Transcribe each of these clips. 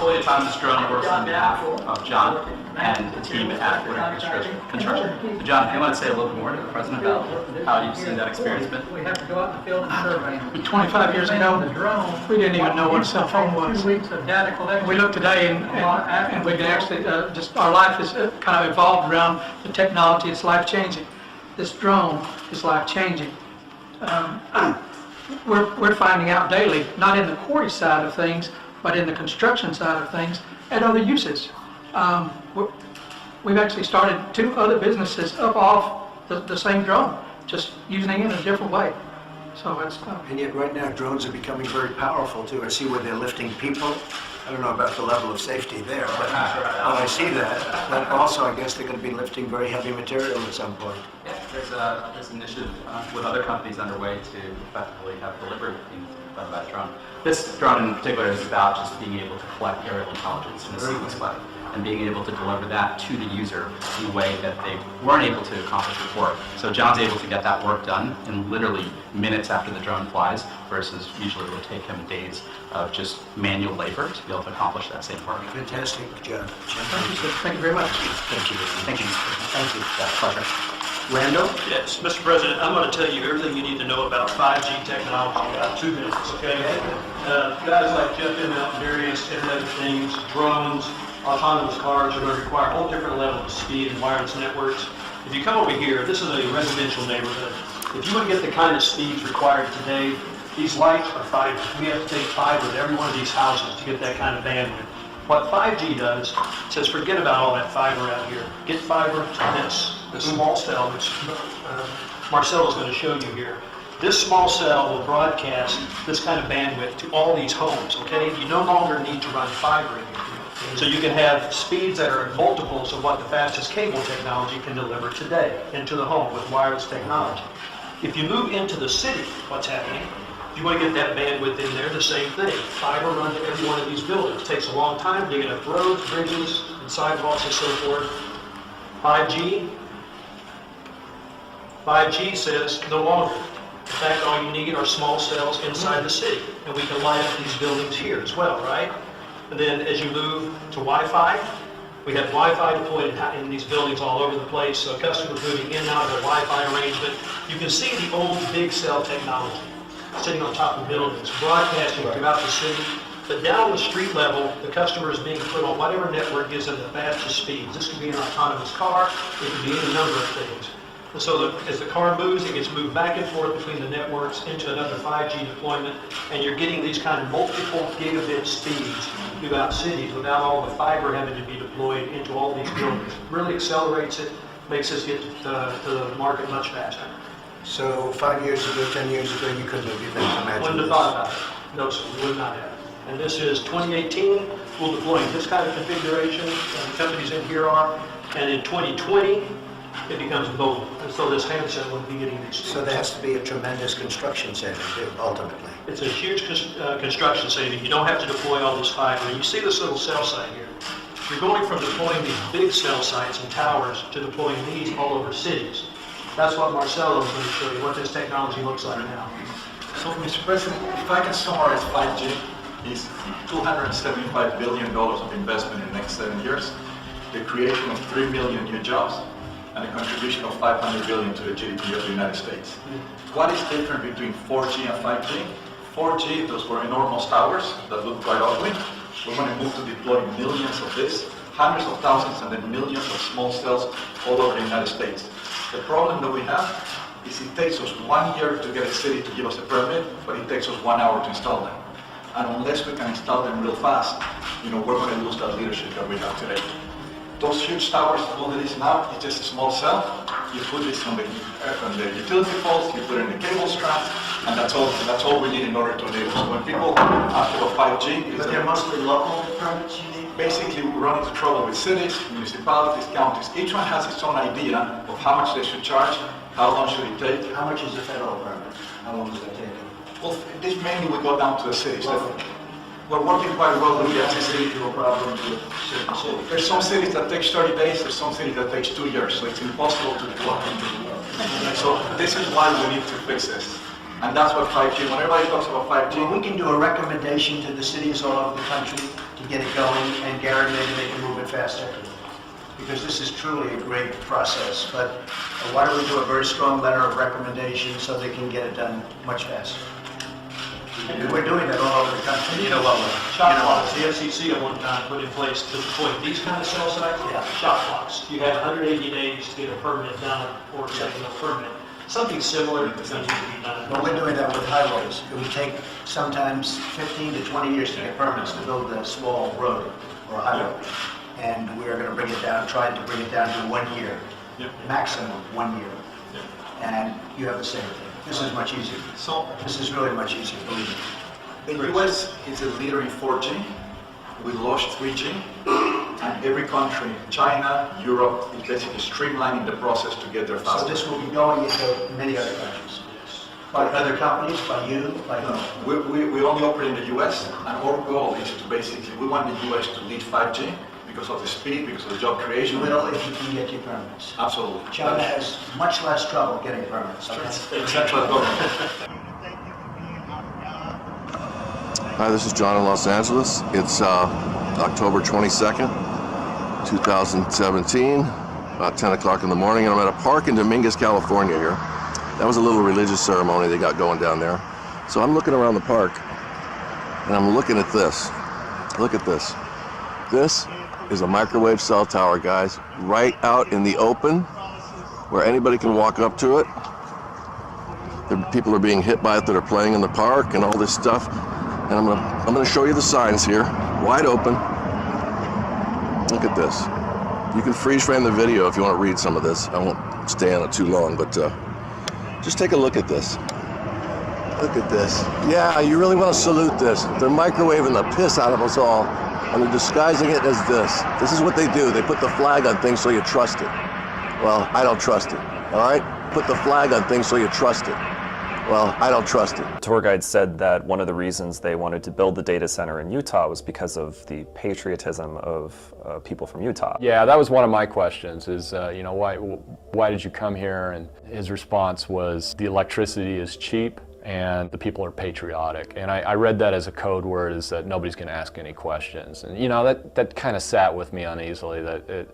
fully autonomous drone works on behalf of John and the team at Weaponized Construction. So John, if you want to say a little bit more to the President about how you've seen that experience been? We have to go out in the field and survey. 25 years ago, we didn't even know what a cell phone was. 2 weeks of data collection. We look today and we can actually, just our life has kind of evolved around the technology. It's life-changing. This drone is life-changing. We're finding out daily, not in the quarry side of things, but in the construction side of things, and other uses. We've actually started 2 other businesses up off the same drone, just using it in a different way. So it's And yet right now drones are becoming very powerful too. I see where they're lifting people. I don't know about the level of safety there, but when I see that, but also I guess they're going to be lifting very heavy material at some point. Yeah, there's an initiative with other companies underway to effectively have delivery being done by a drone. This drone in particular is about just being able to collect aerial intelligence in a seamless way and being able to deliver that to the user in a way that they weren't able to accomplish before. So John's able to get that work done in literally minutes after the drone flies, versus usually it would take him days of just manual labor to be able to accomplish that same work. Fantastic job. Thank you, sir. Thank you very much. Thank you. Thank you. Thank you. Pleasure. Randall? Yes, Mr. President, I'm going to tell you everything you need to know about 5G technology in about 2 minutes, okay? Guys like Jeff and Darius, Internet of Things, drones, autonomous cars are going to require a whole different level of speed and wireless networks. If you come over here, this is a residential neighborhood. If you want to get the kind of speeds required today, these lights are fiber. We have to take fiber to every one of these houses to get that kind of bandwidth. What 5G does, it says forget about all that fiber out here. Get fiber to this small cell, which Marcelo is going to show you here. This small cell will broadcast this kind of bandwidth to all these homes, okay? You no longer need to run fiber in here. So you can have speeds that are multiples of what the fastest cable technology can deliver today into the home with wireless technology. If you move into the city, what's happening? If you want to get that bandwidth in there, the same thing. Fiber runs to every one of these buildings. It takes a long time to dig up roads, bridges, and sidewalks and so forth. 5G says no longer. In fact, all you need are small cells inside the city, and we can light up these buildings here as well, right? And then as you move to Wi-Fi, we have Wi-Fi deployed in these buildings all over the place, so customers moving in and out of their Wi-Fi arrangement. You can see the old big cell technology sitting on top of buildings, broadcasting throughout the city. But down the street level, the customer is being put on whatever network gives them the fastest speeds. This could be an autonomous car, it could be any number of things. And so as the car moves, it gets moved back and forth between the networks into another 5G deployment, and you're getting these kind of multiple gigabit speeds throughout cities without all the fiber having to be deployed into all these buildings. Really accelerates it, makes us get to the market much faster. So 5 years ago, 10 years ago, you couldn't have even imagined Wouldn't have this. thought about it. No, sir, we would not have. And this is 2018, we'll deploy this kind of configuration, and the companies in here are, and in 2020, it becomes mobile. And so this handset would be getting these. So there has to be a tremendous construction saving too, ultimately. It's a huge construction saving. You don't have to deploy all this fiber. And you see this little cell site here. You're going from deploying these big cell sites and towers to deploying these all over cities. That's what Marcelo is going to show you, what this technology looks like now. So, Mr. President, if I can summarize 5G, is $275 billion of investment in the next 7 years, the creation of 3 million new jobs, and a contribution of $500 billion to the GDP of the United States. What is different between 4G and 5G? 4G, those were enormous towers that look quite ugly. We're going to move to deploy millions of this, hundreds of thousands and then millions of small cells all over the United States. The problem that we have is it takes us 1 year to get a city to give us a permit, but it takes us 1 hour to install them. And unless we can install them real fast, we're going to lose that leadership that we have today. Those huge towers, all it is now, is just a small cell. You put this on the utility poles, you put it in the cable straps, and that's all we need in order to enable. So when people ask about 5G, But they're mostly local permits you need? basically we run into trouble with cities, municipalities, counties. Each one has its own idea of how much they should charge, how long should it take. How much is a federal permit? How long does that take? Well, this mainly will go down to the cities. We're working quite well with the FCC. Problem with certain cities. There's some cities that takes 30 days, there's some cities that takes 2 years, so it's impossible to deploy. So this is why we need to fix this. And that's what 5G, when everybody talks about 5G, We can do a recommendation to the cities all over the country to get it going, and Gary, maybe they can move it faster. Because this is truly a great process, but why don't we do a very strong letter of recommendation so they can get it done much faster? We're doing that all over the country. And you know what, shot clocks, the FCC at one time put in place to deploy these kind of cell sites, shot clocks. You have 180 days to get a permit done or accepting a permit. Something similar needs to be done. Well, we're doing that with highways. It would take sometimes 15 to 20 years to get permits to build a small road or a highway. And we're going to bring it down, try to bring it down to 1 year, maximum 1 year. And you have the same thing. This is much easier. So This is really much easier, believe me. the US is a leader in 4G. We launched 3G. And every country, China, Europe, is basically streamlining the process to get there So faster. this will be going into many other countries. By other companies, by you, by No, whom? we only operate in the US, and our goal is to basically, we want the US to lead 5G because of the speed, because of the job You creation. will if you can get your permits. Absolutely. China has much less trouble getting permits. Central government. Hi, this is John in Los Angeles. It's October 22nd, 2017, about 10 o'clock in the morning, and I'm at a park in Dominguez, California here. That was a little religious ceremony they got going down there. So I'm looking around the park, and I'm looking at this. Look at this. This is a microwave cell tower, guys, right out in the open, where anybody can walk up to it. People are being hit by it that are playing in the park and all this stuff. And I'm gonna show you the signs here, wide open. Look at this. You can freeze frame the video if you want to read some of this. I won't stay on it too long, but just take a look at this. Look at this. Yeah, you really want to salute this. They're microwaving the piss out of us all, and they're disguising it as this. This is what they do. They put the flag on things so you trust it. Well, I don't trust it, all right? Put the flag on things so you trust it. Well, I don't trust it. Tour guide said that one of the reasons they wanted to build the data center in Utah was because of the patriotism of people from Utah. Yeah, that was one of my questions is, you know, why did you come here? And his response was, the electricity is cheap and the people are patriotic. And I read that as a code word, is that nobody's going to ask any questions. And, you know, that kind of sat with me uneasily, that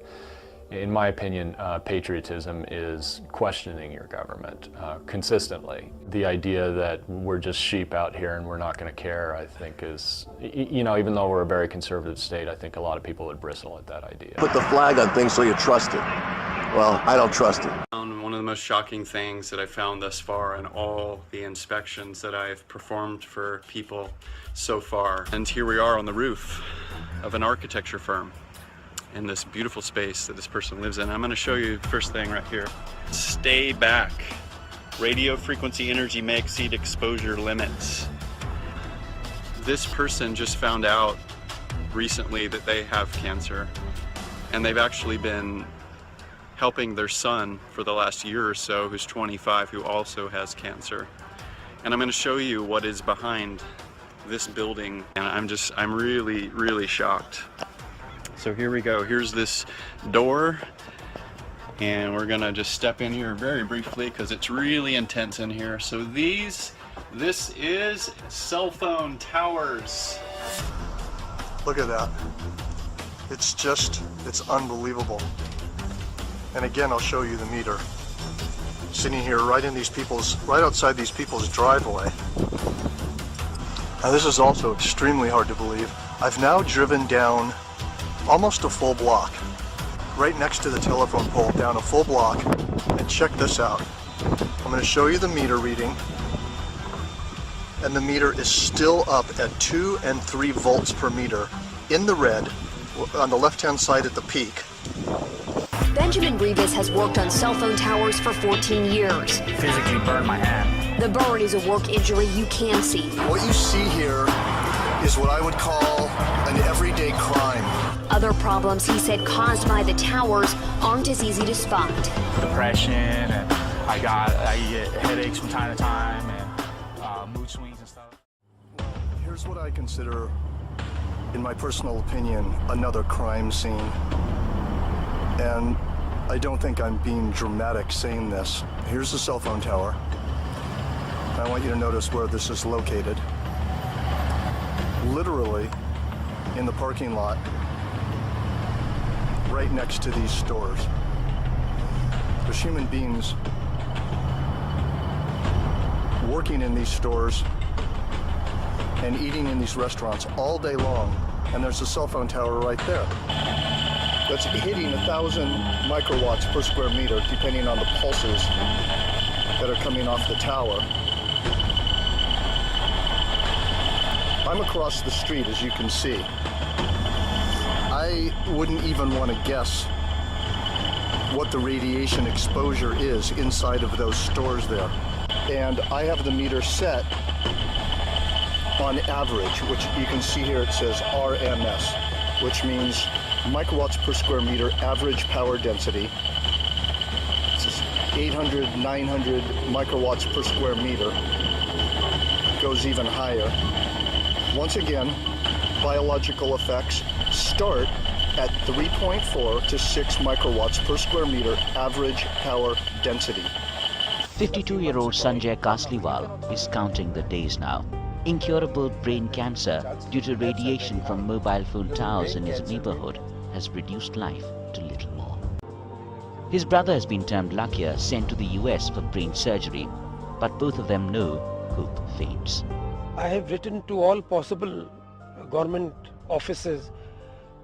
in my opinion, patriotism is questioning your government consistently. The idea that we're just sheep out here and we're not going to care, I think is, you know, even though we're a very conservative state, I think a lot of people would bristle at that idea. Put the flag on things so you trust it. Well, I don't trust it. One of the most shocking things that I found thus far in all the inspections that I've performed for people so far. And here we are on the roof of an architecture firm in this beautiful space that this person lives in. I'm going to show you the first thing right here. Stay back. Radio frequency energy may exceed exposure limits. This person just found out recently that they have cancer, and they've actually been helping their son for the last year or so, who's 25, who also has cancer. And I'm going to show you what is behind this building, and I'm really, really shocked. So here we go. Here's this door, and we're gonna just step in here very briefly because it's really intense in here. So this is cell phone towers. Look at that. It's unbelievable. And again, I'll show you the meter. Sitting here right outside these people's driveway. Now this is also extremely hard to believe. I've now driven down almost a full block, right next to the telephone pole, down a full block, and check this out. I'm going to show you the meter reading, and the meter is still up at 2 and 3 volts per meter in the red on the left-hand side at the peak. Benjamin Rivas has worked on cell phone towers for 14 years. Physically burned my hand. The burn is a work injury you can see. What you see here is what I would call an everyday crime. Other problems, he said, caused by the towers aren't as easy to spot. Depression, and I get headaches from time to time, and mood swings and stuff. Here's what I consider, in my personal opinion, another crime scene. And I don't think I'm being dramatic saying this. Here's the cell phone tower. I want you to notice where this is located. Literally in the parking lot right next to these stores. There's human beings working in these stores and eating in these restaurants all day long, and there's a cell phone tower right there that's hitting 1,000 microwatts per square meter, depending on the pulses that are coming off the tower. I'm across the street, as you can see. I wouldn't even want to guess what the radiation exposure is inside of those stores there. And I have the meter set on average, which you can see here it says RMS, which means microwatts per square meter average power density. This is 800, 900 microwatts per square meter. Goes even higher. Once again, biological effects start at 3.4 to 6 microwatts per square meter average power density. 52-year-old Sanjay Kasliwal is counting the days now. Incurable brain cancer due to radiation from mobile phone towers in his neighborhood has reduced life to little more. His brother has been termed luckier, sent to the US for brain surgery, but both of them know hope fades. I have written to all possible government offices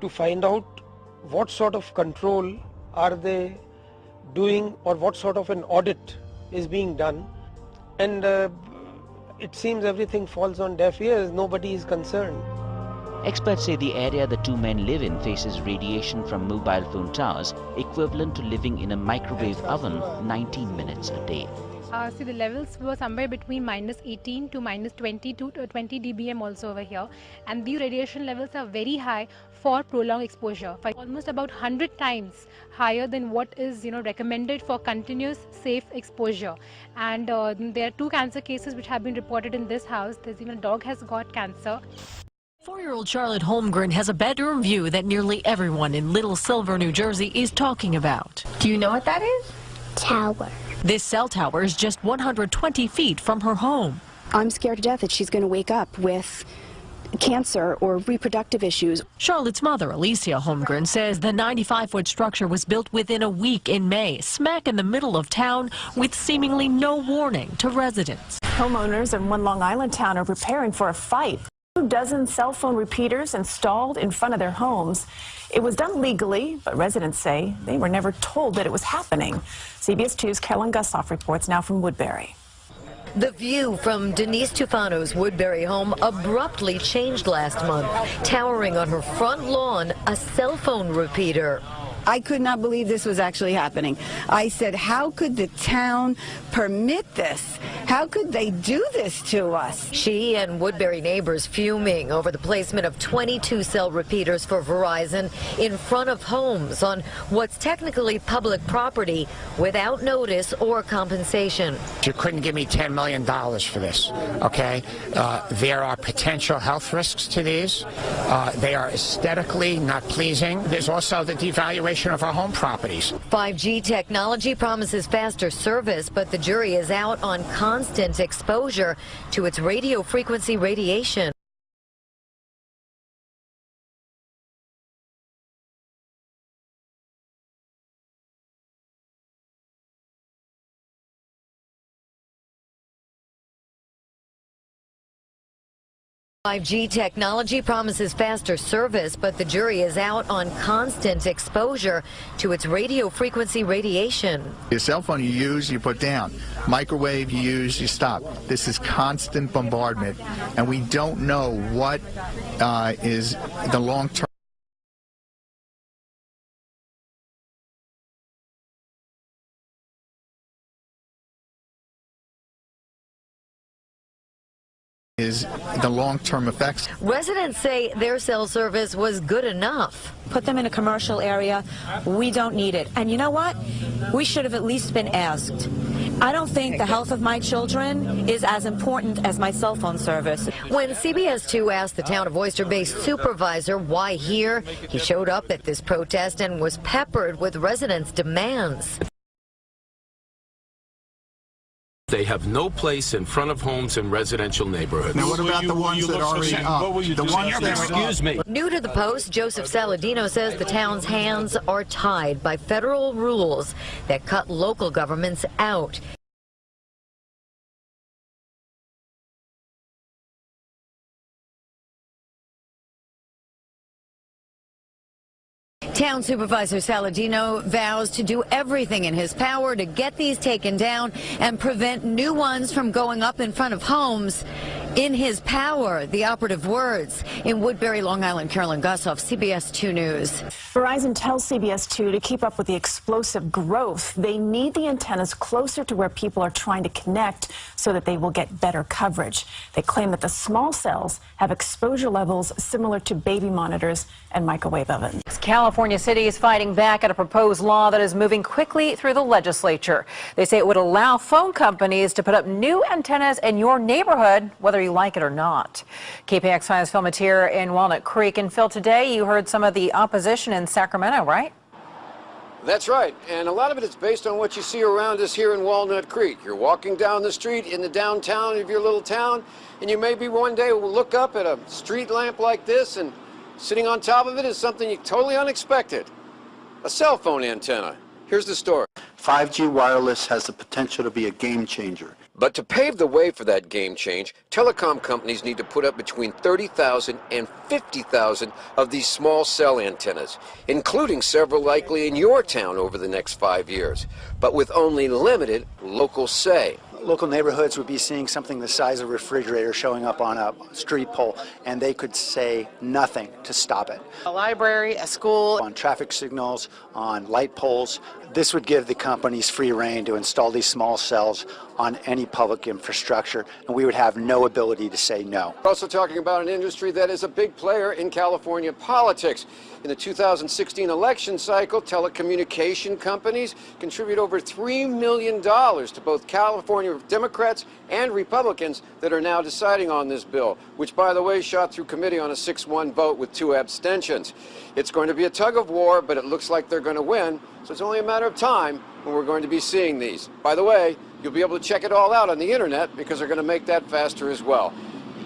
to find out what sort of control are they doing or what sort of an audit is being done, and it seems everything falls on deaf ears. Nobody is concerned. Experts say the area the two men live in faces radiation from mobile phone towers equivalent to living in a microwave oven 19 minutes a day. See, the levels were somewhere between -18 to -20 to 20 dBm also over here, and these radiation levels are very high for prolonged exposure, almost about 100 times higher than what is recommended for continuous safe exposure. And there are 2 cancer cases which have been reported in this house. There's even a dog has got cancer. 4-year-old Charlotte Holmgren has a bedroom view that nearly everyone in Little Silver, New Jersey is talking about. Do you know what that is? Tower. This cell tower is just 120 feet from her home. I'm scared to death that she's going to wake up with cancer or reproductive issues. Charlotte's mother, Alicia Holmgren, says the 95-foot structure was built within a week in May, smack in the middle of town, with seemingly no warning to residents. Homeowners in one Long Island town are preparing for a fight. 2 dozen cell phone repeaters installed in front of their homes. It was done legally, but residents say they were never told that it was happening. CBS 2's Carolyn Gussoff reports now from Woodbury. The view from Denise Tufano's Woodbury home abruptly changed last month, towering on her front lawn a cell phone repeater. I could not believe this was actually happening. I said, how could the town permit this? How could they do this to us? She and Woodbury neighbors fuming over the placement of 22 cell repeaters for Verizon in front of homes on what's technically public property without notice or compensation. You couldn't give me $10 million for this, okay? There are potential health risks to these. They are aesthetically not pleasing. There's also the devaluation of our home properties. 5G technology promises faster service, but the jury is out on constant exposure to its radio frequency radiation. .5G technology promises faster service, but the jury is out on constant exposure to its radio frequency radiation. Your cell phone you use, you put down. Microwave you use, you stop. This is constant bombardment, and we don't know what is the long-term effects. Residents say their cell service was good enough. Put them in a commercial area. We don't need it. And you know what? We should have at least been asked. I don't think the health of my children is as important as my cell phone service. When CBS 2 asked the town of Oyster-based supervisor why here, he showed up at this protest and was peppered with residents' demands. They have no place in front of homes in residential neighborhoods. Now, what about the ones that are already up? The ones that are Excuse me. New to the Post, Joseph Saladino says the town's hands are tied by federal rules that cut local governments out. Town Supervisor Saladino vows to do everything in his power to get these taken down and prevent new ones from going up in front of homes. In his power, the operative words. In Woodbury, Long Island, Carolyn Gussoff, CBS 2 News. Verizon tells CBS 2 to keep up with the explosive growth. They need the antennas closer to where people are trying to connect so that they will get better coverage. They claim that the small cells have exposure levels similar to baby monitors and microwave ovens. California City is fighting back at a proposed law that is moving quickly through the legislature. They say it would allow phone companies to put up new antennas in your neighborhood, whether you like it or not. KPX 5's Phil Matier in Walnut Creek. And Phil, today you heard some of the opposition in Sacramento, right? That's right, and a lot of it is based on what you see around us here in Walnut Creek. You're walking down the street in the downtown of your little town, and you maybe one day will look up at a street lamp like this, and sitting on top of it is something totally unexpected. A cell phone antenna. Here's the story. 5G wireless has the potential to be a game changer. But to pave the way for that game change, telecom companies need to put up between 30,000 and 50,000 of these small cell antennas, including several likely in your town over the next 5 years, but with only limited local say. Local neighborhoods would be seeing something the size of a refrigerator showing up on a street pole, and they could say nothing to stop it. A library, a school. On traffic signals, on light poles. This would give the companies free rein to install these small cells on any public infrastructure, and we would have no ability to say no. We're also talking about an industry that is a big player in California politics. In the 2016 election cycle, telecommunication companies contribute over $3 million to both California Democrats and Republicans that are now deciding on this bill, which, by the way, shot through committee on a 6-1 vote with 2 abstentions. It's going to be a tug of war, but it looks like they're going to win, so it's only a matter of time when we're going to be seeing these. By the way, you'll be able to check it all out on the internet because they're going to make that faster as well.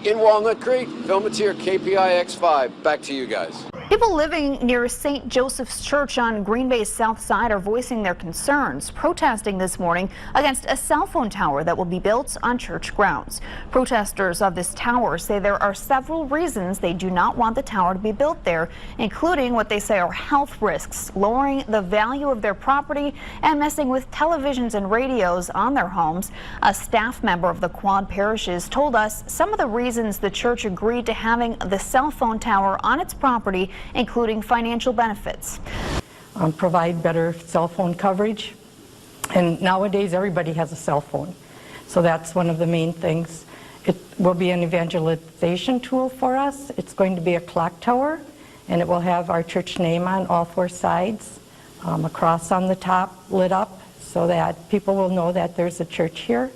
In Walnut Creek, Phil Matier, KPIX 5. Back to you guys. People living near St. Joseph's Church on Green Bay's south side are voicing their concerns, protesting this morning against a cell phone tower that will be built on church grounds. Protesters of this tower say there are several reasons they do not want the tower to be built there, including what they say are health risks, lowering the value of their property, and messing with televisions and radios on their homes. A staff member of the Quad Parishes told us some of the reasons the church agreed to having the cell phone tower on its property, including financial benefits. Provide better cell phone coverage, and nowadays everybody has a cell phone, so that's one of the main things. It will be an evangelization tool for us. It's going to be a clock tower, and it will have our church name on all 4 sides, a cross on the top lit up so that people will know that there's a church here.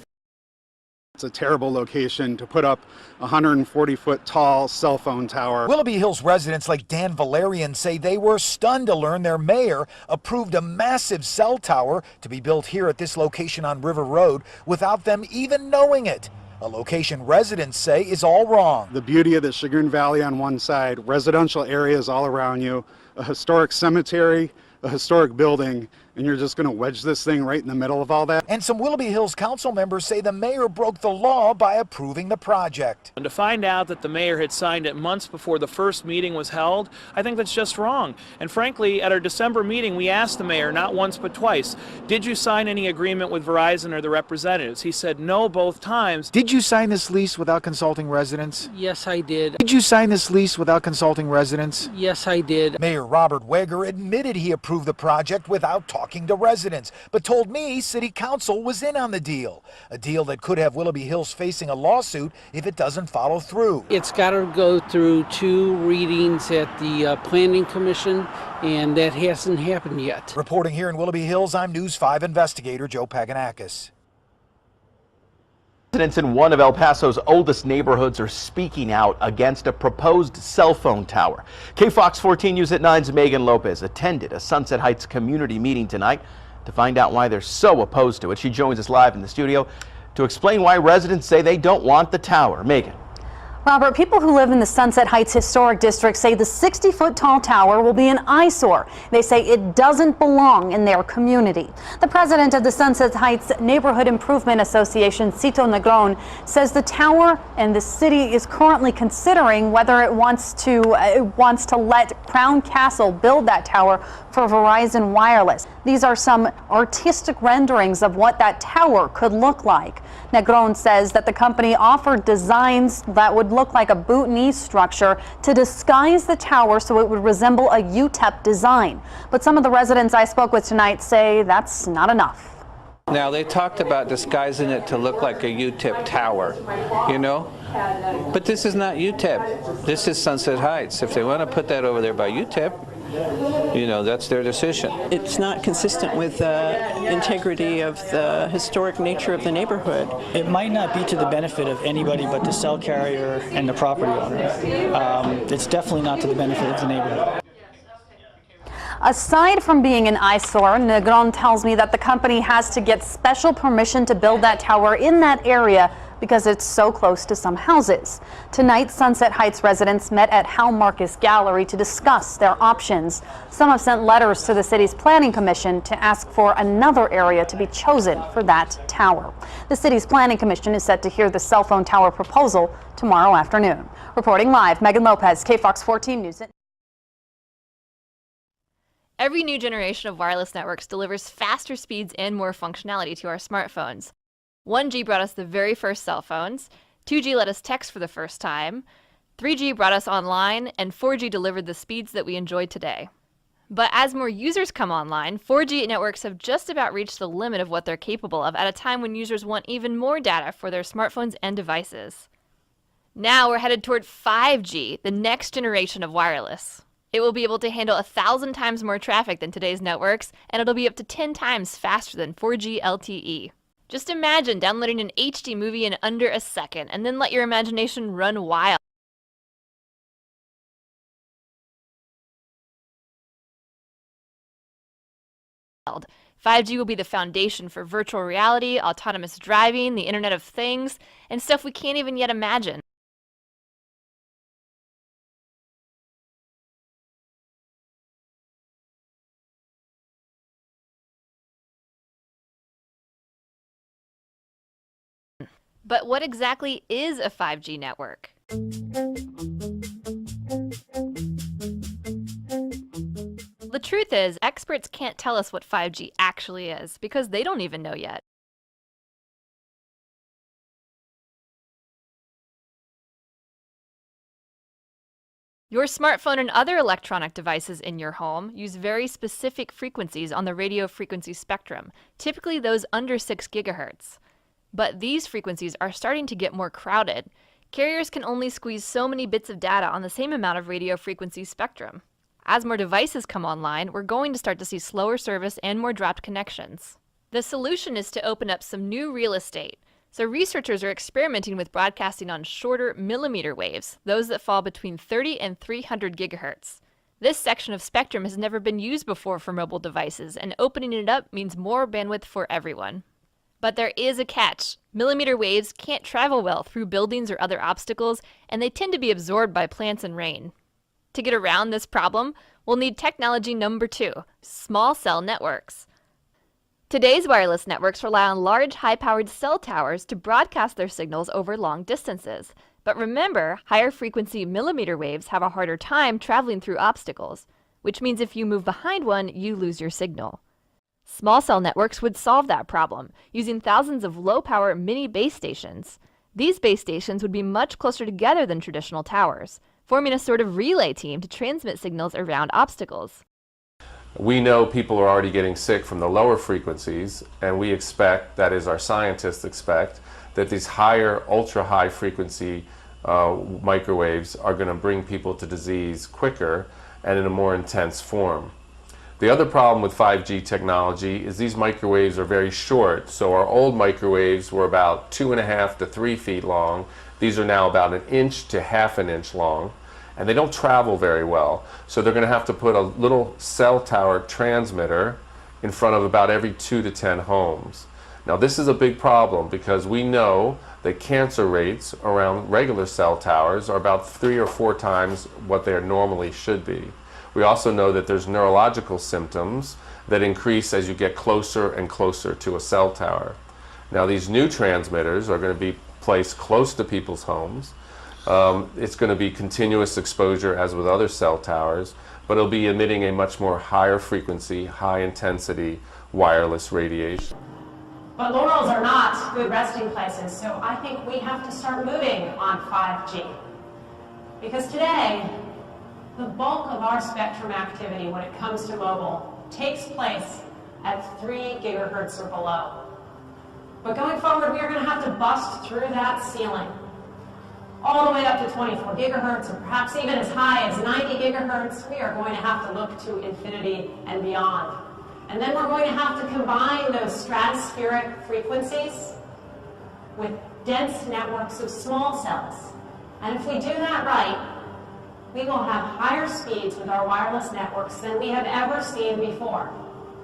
It's a terrible location to put up a 140-foot tall cell phone tower. Willoughby Hills residents like Dan Valerian say they were stunned to learn their mayor approved a massive cell tower to be built here at this location on River Road without them even knowing it. A location residents say is all wrong. The beauty of the Chagrin Valley on one side, residential areas all around you, a historic cemetery, a historic building, and you're just going to wedge this thing right in the middle of all that? And some Willoughby Hills council members say the mayor broke the law by approving the project. And to find out that the mayor had signed it months before the first meeting was held, I think that's just wrong. And frankly, at our December meeting, we asked the mayor, not once but twice, did you sign any agreement with Verizon or the representatives? He said no both times. Did you sign this lease without consulting residents? Yes, I did. Did you sign this lease without consulting residents? Yes, I did. Mayor Robert Weger admitted he approved the project without talking to residents, but told me City Council was in on the deal. A deal that could have Willoughby Hills facing a lawsuit if it doesn't follow through. It's got to go through 2 readings at the Planning Commission, and that hasn't happened yet. Reporting here in Willoughby Hills, I'm News 5 investigator Joe Paganakis. Residents in one of El Paso's oldest neighborhoods are speaking out against a proposed cell phone tower. KFOX 14 News at 9's Megan Lopez attended a Sunset Heights community meeting tonight to find out why they're so opposed to it. She joins us live in the studio. to explain why residents say they don't want the tower. Megan. Robert, people who live in the Sunset Heights Historic District say the 60-foot tall tower will be an eyesore. They say it doesn't belong in their community. The president of the Sunset Heights Neighborhood Improvement Association, Cito Negron, says the tower and the city is currently considering whether it wants to let Crown Castle build that tower for Verizon Wireless. These are some artistic renderings of what that tower could look like. Negron says that the company offered designs that would look like a Bhutanese structure to disguise the tower so it would resemble a UTEP design. But some of the residents I spoke with tonight say that's not enough. Now, they talked about disguising it to look like a UTEP tower, you know? But this is not UTEP. This is Sunset Heights. If they want to put that over there by UTEP, you know, that's their decision. It's not consistent with the integrity of the historic nature of the neighborhood. It might not be to the benefit of anybody but the cell carrier and the property owner. It's definitely not to the benefit of the neighborhood. Aside from being an eyesore, Negron tells me that the company has to get special permission to build that tower in that area because it's so close to some houses. Tonight, Sunset Heights residents met at Hal Marcus Gallery to discuss their options. Some have sent letters to the city's planning commission to ask for another area to be chosen for that tower. The city's planning commission is set to hear the cell phone tower proposal tomorrow afternoon. Reporting live, Megan Lopez, KFOX 14 News. Every new generation of wireless networks delivers faster speeds and more functionality to our smartphones. 1G brought us the very first cell phones, 2G let us text for the first time, 3G brought us online, and 4G delivered the speeds that we enjoy today. But as more users come online, 4G networks have just about reached the limit of what they're capable of at a time when users want even more data for their smartphones and devices. Now we're headed toward 5G, the next generation of wireless. It will be able to handle 1,000 times more traffic than today's networks, and it'll be up to 10 times faster than 4G LTE. Just imagine downloading an HD movie in under a second, and then let your imagination run wild. 5G will be the foundation for virtual reality, autonomous driving, the Internet of Things, and stuff we can't even yet imagine. But what exactly is a 5G network? The truth is, experts can't tell us what 5G actually is because they don't even know yet. Your smartphone and other electronic devices in your home use very specific frequencies on the radio frequency spectrum, typically those under 6 gigahertz. But these frequencies are starting to get more crowded. Carriers can only squeeze so many bits of data on the same amount of radio frequency spectrum. As more devices come online, we're going to start to see slower service and more dropped connections. The solution is to open up some new real estate. So researchers are experimenting with broadcasting on shorter millimeter waves, those that fall between 30 and 300 gigahertz. This section of spectrum has never been used before for mobile devices, and opening it up means more bandwidth for everyone. But there is a catch. Millimeter waves can't travel well through buildings or other obstacles, and they tend to be absorbed by plants and rain. To get around this problem, we'll need technology number 2, small cell networks. Today's wireless networks rely on large, high-powered cell towers to broadcast their signals over long distances. But remember, higher frequency millimeter waves have a harder time traveling through obstacles, which means if you move behind one, you lose your signal. Small cell networks would solve that problem, using thousands of low-power mini base stations. These base stations would be much closer together than traditional towers, forming a sort of relay team to transmit signals around obstacles. We know people are already getting sick from the lower frequencies, and we expect, that is our scientists expect, that these higher, ultra-high frequency microwaves are going to bring people to disease quicker and in a more intense form. The other problem with 5G technology is these microwaves are very short. So our old microwaves were about 2.5 to 3 feet long. These are now about 1 inch to ½ an inch long, and they don't travel very well. So they're going to have to put a little cell tower transmitter in front of about every 2 to 10 homes. Now this is a big problem because we know that cancer rates around regular cell towers are about 3 or 4 times what they normally should be. We also know that there's neurological symptoms that increase as you get closer and closer to a cell tower. Now these new transmitters are going to be placed close to people's homes. It's going to be continuous exposure as with other cell towers, but it'll be emitting a much more higher frequency, high intensity wireless radiation. But laurels are not good resting places, so I think we have to start moving on 5G. Because today, the bulk of our spectrum activity when it comes to mobile takes place at 3 gigahertz or below. But going forward, we are going to have to bust through that ceiling, all the way up to 24 gigahertz, or perhaps even as high as 90 gigahertz. We are going to have to look to infinity and beyond. And then we're going to have to combine those stratospheric frequencies with dense networks of small cells. And if we do that right, we will have higher speeds with our wireless networks than we have ever seen before.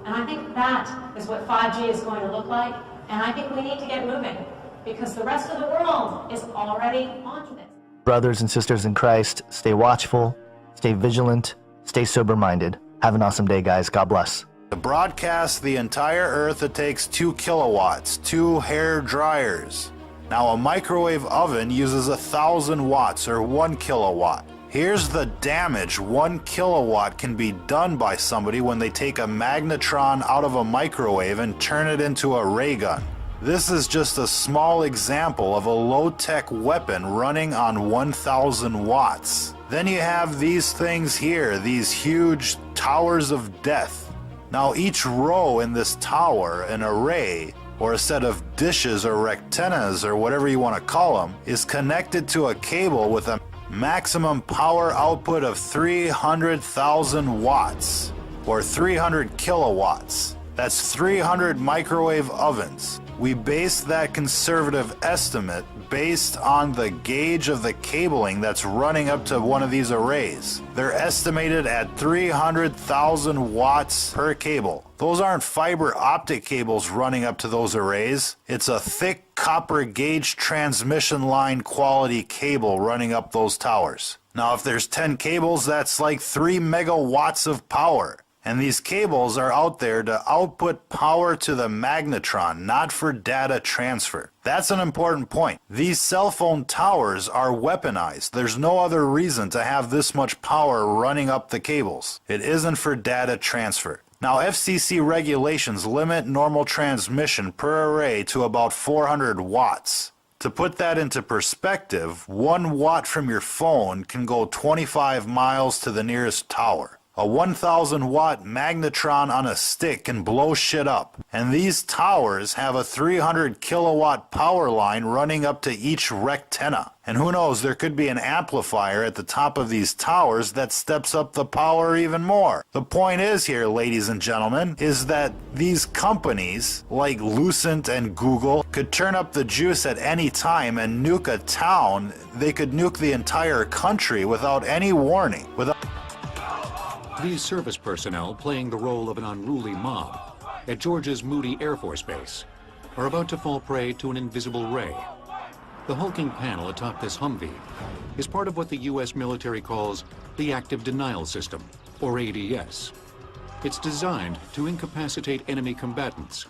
And I think that is what 5G is going to look like. And I think we need to get moving because the rest of the world is already onto this. Brothers and sisters in Christ, stay watchful, stay vigilant, stay sober-minded. Have an awesome day, guys. God bless. To broadcast the entire Earth, it takes 2 kilowatts, 2 hair dryers. Now a microwave oven uses 1,000 watts or 1 kilowatt. Here's the damage 1 kilowatt can be done by somebody when they take a magnetron out of a microwave and turn it into a ray gun. This is just a small example of a low-tech weapon running on 1,000 watts. Then you have these things here, these huge towers of death. Now each row in this tower, an array, or a set of dishes or rectennas or whatever you want to call them, is connected to a cable with a maximum power output of 300,000 watts, or 300 kilowatts. That's 300 microwave ovens. We based that conservative estimate based on the gauge of the cabling that's running up to one of these arrays. They're estimated at 300,000 watts per cable. Those aren't fiber optic cables running up to those arrays. It's a thick copper gauge transmission line quality cable running up those towers. Now if there's 10 cables, that's like 3 megawatts of power. And these cables are out there to output power to the magnetron, not for data transfer. That's an important point. These cell phone towers are weaponized. There's no other reason to have this much power running up the cables. It isn't for data transfer. Now, FCC regulations limit normal transmission per array to about 400 watts. To put that into perspective, 1 watt from your phone can go 25 miles to the nearest tower. A 1,000 watt magnetron on a stick can blow shit up. And these towers have a 300 kilowatt power line running up to each rectenna. And who knows, there could be an amplifier at the top of these towers that steps up the power even more. The point is here, ladies and gentlemen, is that these companies like Lucent and Google could turn up the juice at any time and nuke a town. They could nuke the entire country without any warning. These service personnel, playing the role of an unruly mob at Georgia's Moody Air Force Base, are about to fall prey to an invisible ray. The hulking panel atop this Humvee is part of what the U.S. military calls the Active Denial System, or ADS. It's designed to incapacitate enemy combatants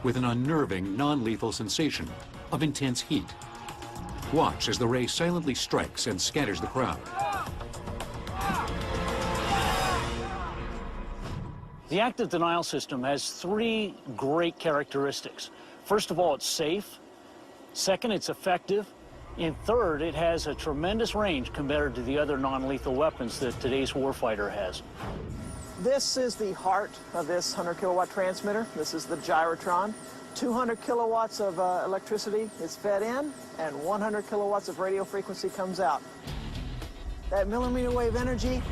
with an unnerving, non-lethal sensation of intense heat. Watch as the ray silently strikes and scatters the crowd. The active denial system has 3 great characteristics. First of all, it's safe. Second, it's effective. And third, it has a tremendous range compared to the other non-lethal weapons that today's warfighter has. This is the heart of this 100 kilowatt transmitter. This is the gyrotron. 200 kilowatts of electricity is fed in, and 100 kilowatts of radio frequency comes out. That millimeter wave energy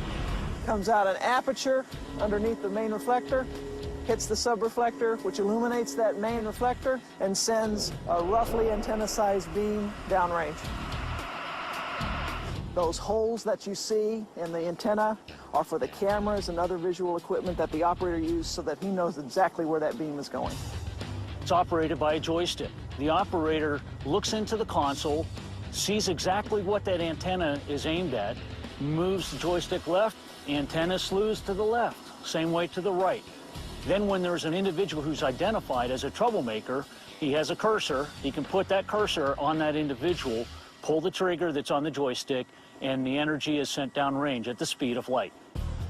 comes out an aperture underneath the main reflector, hits the subreflector, which illuminates that main reflector and sends a roughly antenna-sized beam downrange. Those holes that you see in the antenna are for the cameras and other visual equipment that the operator uses so that he knows exactly where that beam is going. It's It's operated by a joystick. The operator looks into the console, sees exactly what that antenna is aimed at, moves the joystick left, antenna slews to the left, same way to the right. Then when there's an individual who's identified as a troublemaker, he has a cursor. He can put that cursor on that individual, pull the trigger that's on the joystick, and the energy is sent downrange at the speed of light.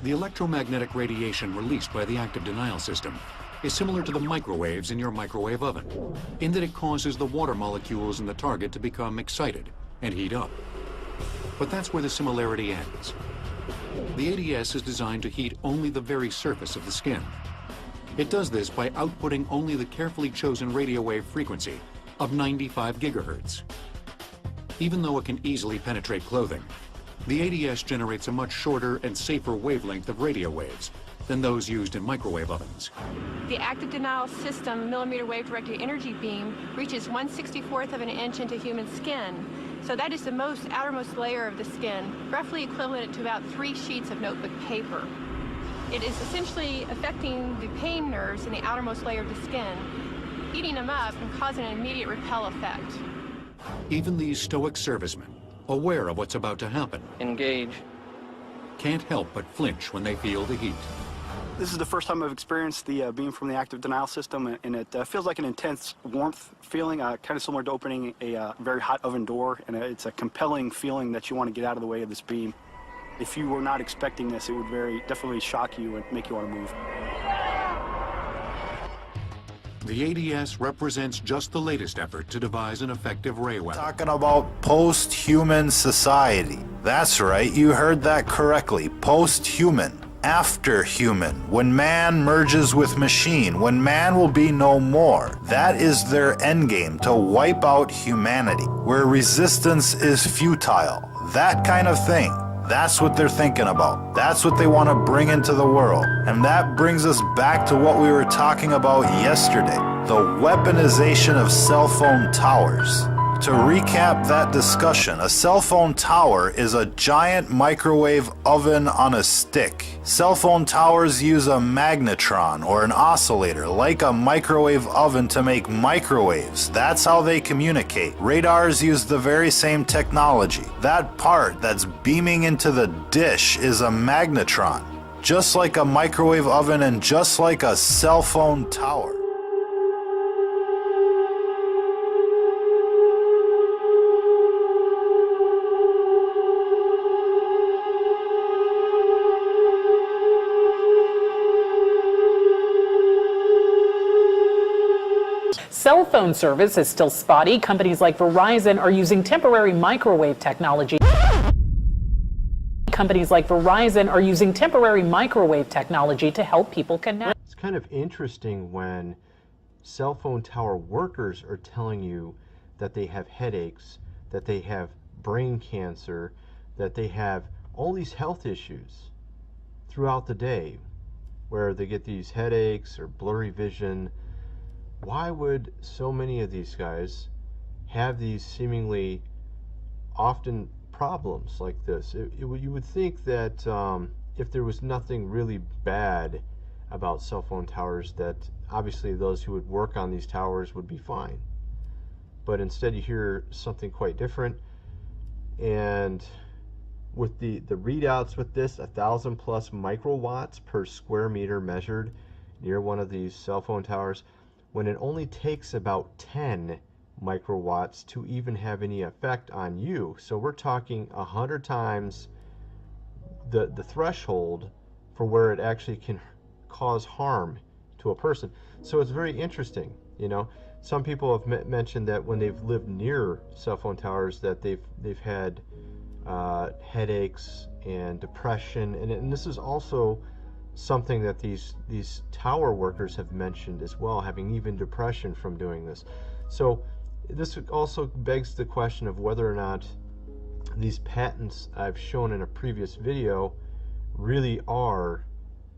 The electromagnetic radiation released by the active denial system is similar to the microwaves in your microwave oven, in that it causes the water molecules in the target to become excited and heat up. But that's where the similarity ends. The ADS is designed to heat only the very surface of the skin. It does this by outputting only the carefully chosen radio wave frequency of 95 gigahertz. Even though it can easily penetrate clothing, the ADS generates a much shorter and safer wavelength of radio waves than those used in microwave ovens. The active denial system millimeter wave directed energy beam reaches 1/64th of an inch into human skin. So that is the most outermost layer of the skin, roughly equivalent to about 3 sheets of notebook paper. It is essentially affecting the pain nerves in the outermost layer of the skin, heating them up and causing an immediate repel effect. Even these stoic servicemen, aware of what's about to happen, engage, can't help but flinch when they feel the heat. This is the first time I've experienced the beam from the active denial system, and it feels like an intense warmth feeling, kind of similar to opening a very hot oven door, and it's a compelling feeling that you want to get out of the way of this beam. If you were not expecting this, it would definitely shock you and make you want to move. The ADS represents just the latest effort to devise an effective ray weapon. Talking about post-human society. That's right, you heard that correctly. Post-human. After human. When man merges with machine. When man will be no more. That is their endgame, to wipe out humanity. Where resistance is futile. That kind of thing. That's what they're thinking about. That's what they want to bring into the world. And that brings us back to what we were talking about yesterday, the weaponization of cell phone towers. To recap that discussion, a cell phone tower is a giant microwave oven on a stick. Cell phone towers use a magnetron or an oscillator like a microwave oven to make microwaves. That's how they communicate. Radars use the very same technology. That part that's beaming into the dish is a magnetron, just like a microwave oven and just like a cell phone tower. Cell phone service is still spotty. Companies like Verizon are using temporary microwave technology. To help people connect. It's kind of interesting when cell phone tower workers are telling you that they have headaches, that they have brain cancer, that they have all these health issues throughout the day, where they get these headaches or blurry vision. Why would so many of these guys have these seemingly often problems like this? You would think that if there was nothing really bad about cell phone towers, that obviously those who would work on these towers would be fine. But instead you hear something quite different. And with the readouts with this, 1,000 plus microwatts per square meter measured near one of these cell phone towers, when it only takes about 10 microwatts to even have any effect on you. So we're talking 100 times the threshold for where it actually can cause harm to a person. So it's very interesting, you know. Some people have mentioned that when they've lived near cell phone towers that they've had headaches and depression, and this is also something that these tower workers have mentioned as well, having even depression from doing this. So this also begs the question of whether or not these patents I've shown in a previous video really are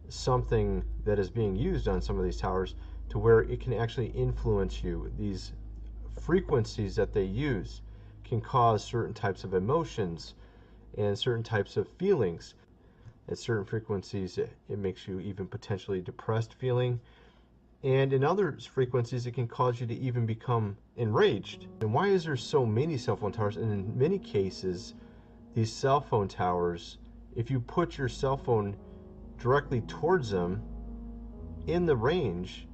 something that is being used on some of these towers to where it can actually influence you. These frequencies that they use can cause certain types of emotions and certain types of feelings. At certain frequencies, it makes you even potentially depressed feeling. And in other frequencies, it can cause you to even become enraged. And why is there so many cell phone towers? And in many cases, these cell phone towers, if you put your cell phone directly towards them in the range,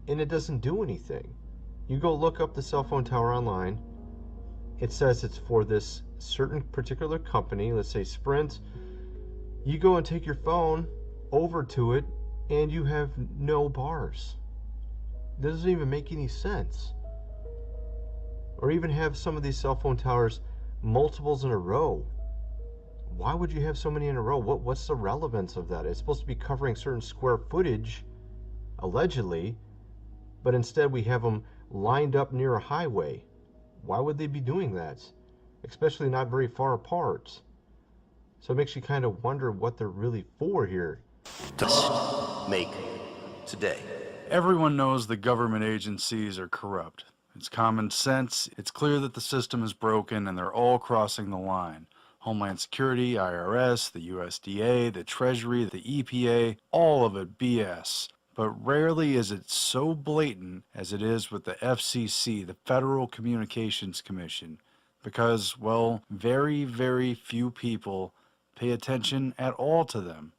and it doesn't do anything. You go look up the cell phone tower online, it says it's for this certain particular company, let's say Sprint. You go and take your phone over to it, and you have no bars. It doesn't even make any sense. Or even have some of these cell phone towers multiples in a row. Why would you have so many in a row? What's the relevance of that? It's supposed to be covering certain square footage, allegedly, but instead we have them lined up near a highway. Why would they be doing that? Especially not very far apart. So it makes you kind of wonder what they're really for here. Just make today. Everyone knows the government agencies are corrupt. It's common sense. It's clear that the system is broken and they're all crossing the line. Homeland Security, IRS, the USDA, the Treasury, the EPA, all of it BS. But rarely is it so blatant as it is with the FCC, the Federal Communications Commission, because, well, very, very few people pay attention at all to them.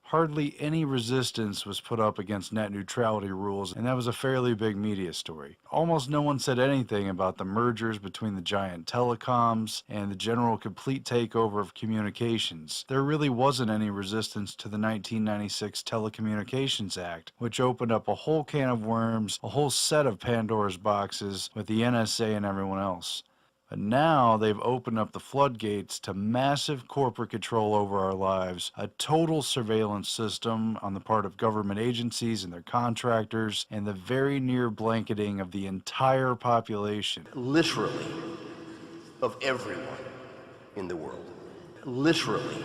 Hardly any resistance was put up against net neutrality rules, and that was a fairly big media story. Almost no one said anything about the mergers between the giant telecoms and the general complete takeover of communications. There really wasn't any resistance to the 1996 Telecommunications Act, which opened up a whole can of worms, a whole set of Pandora's boxes with the NSA and everyone else. But now they've opened up the floodgates to massive corporate control over our lives, a total surveillance system on the part of government agencies and their contractors, and the very near blanketing of the entire population. Literally, of everyone in the world. Literally,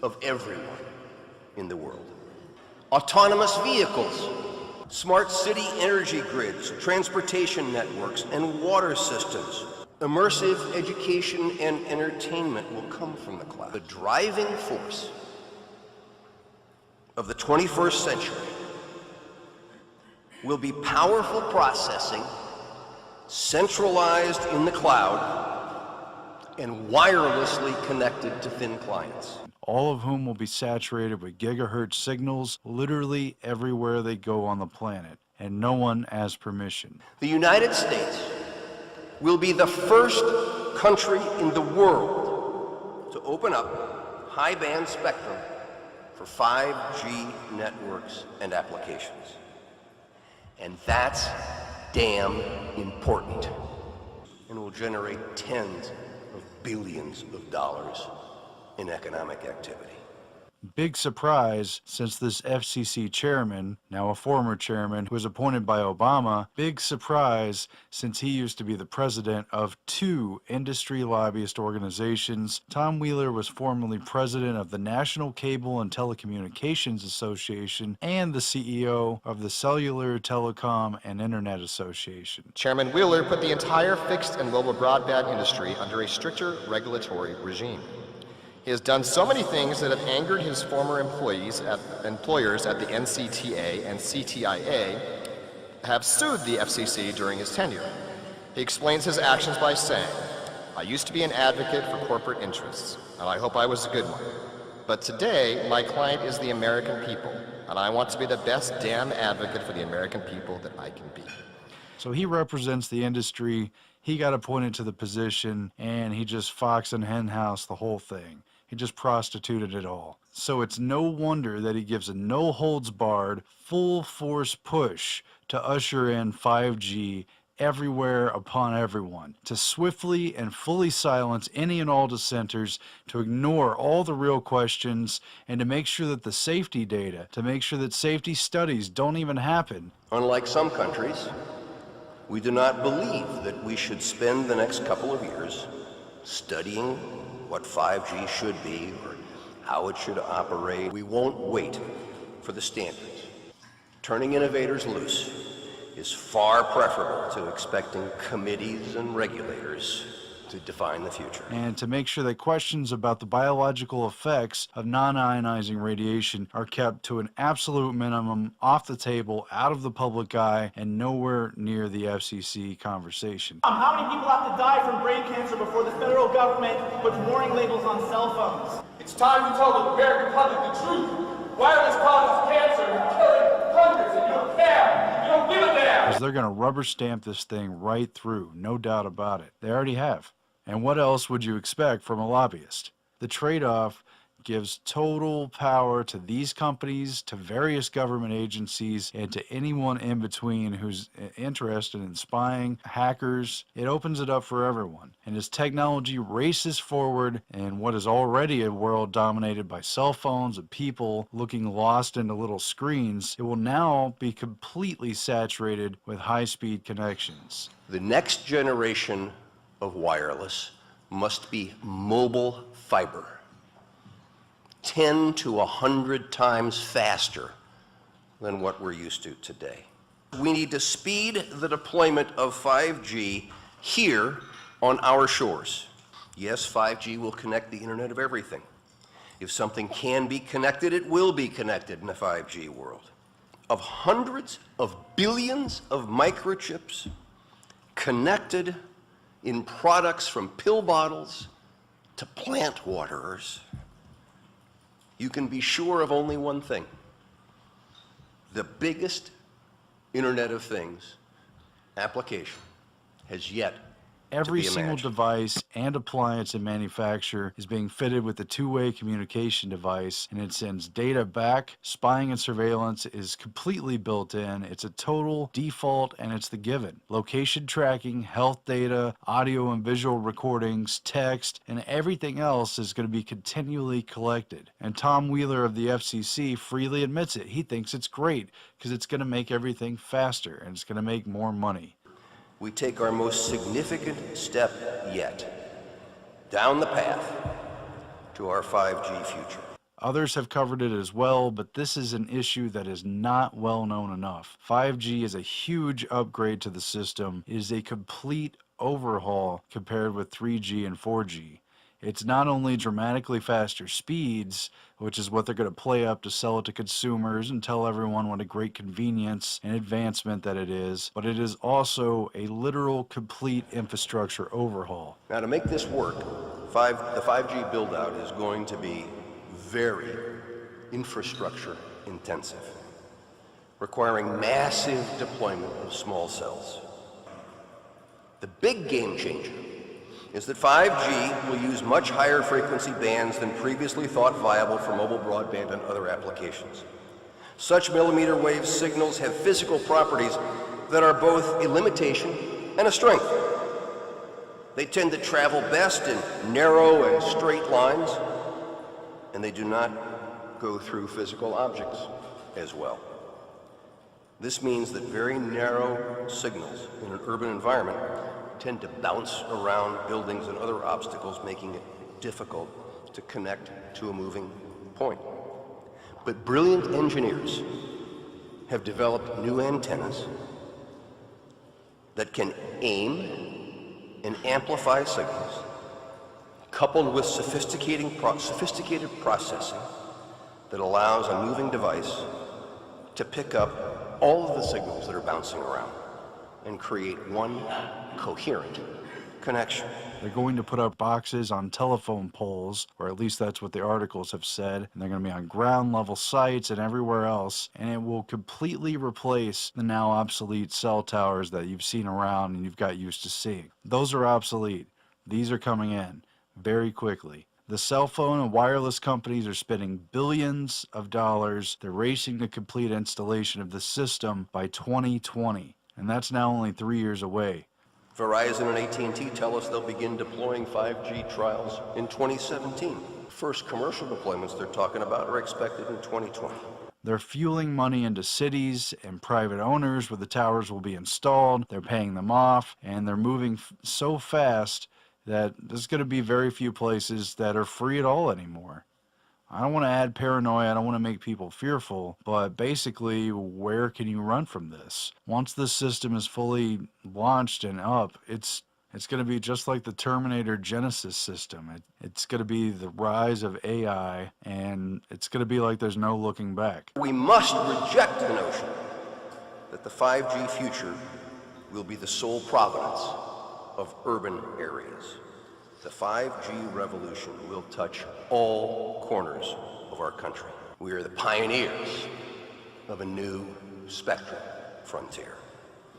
of everyone in the world. Autonomous vehicles, smart city energy grids, transportation networks, and water systems. Immersive education and entertainment will come from the cloud. The driving force of the 21st century will be powerful processing, centralized in the cloud, and wirelessly connected to thin clients. All of whom will be saturated with gigahertz signals literally everywhere they go on the planet, and no one has permission. The United States will be the first country in the world to open up high-band spectrum for 5G networks and applications. And that's damn important, and will generate tens of billions of dollars in economic activity. Big surprise, since this FCC chairman, now a former chairman, who was appointed by Obama, big surprise since he used to be the president of 2 industry lobbyist organizations. Tom Wheeler was formerly president of the National Cable and Telecommunications Association and the CEO of the Cellular, Telecom, and Internet Association. Chairman Wheeler put the entire fixed and mobile broadband industry under a stricter regulatory regime. He has done so many things that have angered his former employers at the NCTA and CTIA have sued the FCC during his tenure. He explains his actions by saying, "I used to be an advocate for corporate interests, and I hope I was a good one. But today, my client is the American people, and I want to be the best damn advocate for the American people that I can be." So he represents the industry, he got appointed to the position, and he just fox and henhouse the whole thing. He just prostituted it all. So it's no wonder that he gives a no-holds-barred, full-force push to usher in 5G everywhere upon everyone, to swiftly and fully silence any and all dissenters, to ignore all the real questions, and to make sure that the safety data, to make sure that safety studies don't even happen. Unlike some countries, we do not believe that we should spend the next couple of years studying what 5G should be or how it should operate. We won't wait for the standards. Turning innovators loose is far preferable to expecting committees and regulators to define the future. And to make sure that questions about the biological effects of non-ionizing radiation are kept to an absolute minimum, off the table, out of the public eye, and nowhere near the FCC conversation. How many people have to die from brain cancer before the federal government puts warning labels on cell phones? It's time to tell the American public the truth. Wireless causes cancer and killing hundreds, and you don't care. You don't give a damn. Because they're going to rubber stamp this thing right through, no doubt about it. They already have. And what else would you expect from a lobbyist? The trade-off gives total power to these companies, to various government agencies, and to anyone in between who's interested in spying, hackers. It opens it up for everyone. And as technology races forward in what is already a world dominated by cell phones and people looking lost into little screens, it will now be completely saturated with high-speed connections. The next generation of wireless must be mobile fiber. 10 to 100 times faster than what we're used to today. We need to speed the deployment of 5G here on our shores. Yes, 5G will connect the Internet of Everything. If something can be connected, it will be connected in a 5G world. Of hundreds of billions of microchips connected in products from pill bottles to plant waterers, you can be sure of only one thing. The biggest Internet of Things application has yet Every to be single imagined. device and appliance in manufacture is being fitted with a two-way communication device, and it sends data back. Spying and surveillance is completely built in. It's a total default, and it's the given. Location tracking, health data, audio and visual recordings, text, and everything else is going to be continually collected. And Tom Wheeler of the FCC freely admits it. He thinks it's great because it's going to make everything faster, and it's going to make more money. We take our most significant step yet down the path to our 5G future. Others have covered it as well, but this is an issue that is not well known enough. 5G is a huge upgrade to the system. It is a complete overhaul compared with 3G and 4G. It's not only dramatically faster speeds, which is what they're going to play up to sell it to consumers and tell everyone what a great convenience and advancement that it is, but it is also a literal complete infrastructure overhaul. Now, to make this work, the 5G build-out is going to be very infrastructure intensive, requiring massive deployment of small cells. The big game changer is that 5G will use much higher frequency bands than previously thought viable for mobile broadband and other applications. Such millimeter wave signals have physical properties that are both a limitation and a strength. They tend to travel best in narrow and straight lines, and they do not go through physical objects as well. This means that very narrow signals in an urban environment tend to bounce around buildings and other obstacles, making it difficult to connect to a moving point. But brilliant engineers have developed new antennas that can aim and amplify signals, coupled with sophisticated processing that allows a moving device to pick up all of the signals that are bouncing around and create one coherent connection. They're going to put up boxes on telephone poles, or at least that's what the articles have said, and they're going to be on ground level sites and everywhere else, and it will completely replace the now obsolete cell towers that you've seen around and you've got used to seeing. Those are obsolete. These are coming in very quickly. The cell phone and wireless companies are spending billions of dollars. They're racing to complete installation of the system by 2020, and that's now only 3 years away. Verizon and AT&T tell us they'll begin deploying 5G trials in 2017. First commercial deployments they're talking about are expected in 2020. They're fueling money into cities and private owners where the towers will be installed. They're paying them off, and they're moving so fast that there's going to be very few places that are free at all anymore. I don't want to add paranoia, I don't want to make people fearful, but basically, where can you run from this? Once this system is fully launched and up, it's It's going to be just like the Terminator Genesis system. It's going to be the rise of AI, and it's going to be like there's no looking back. We must reject the notion that the 5G future will be the sole provenance of urban areas. The 5G revolution will touch all corners of our country. We are the pioneers of a new spectrum frontier.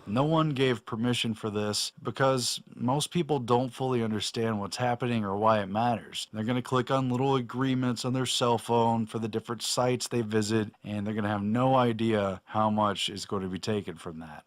No one gave permission for this because most people don't fully understand what's happening or why it matters. They're going to click on little agreements on their cell phone for the different sites they visit, and they're going to have no idea how much is going to be taken from that.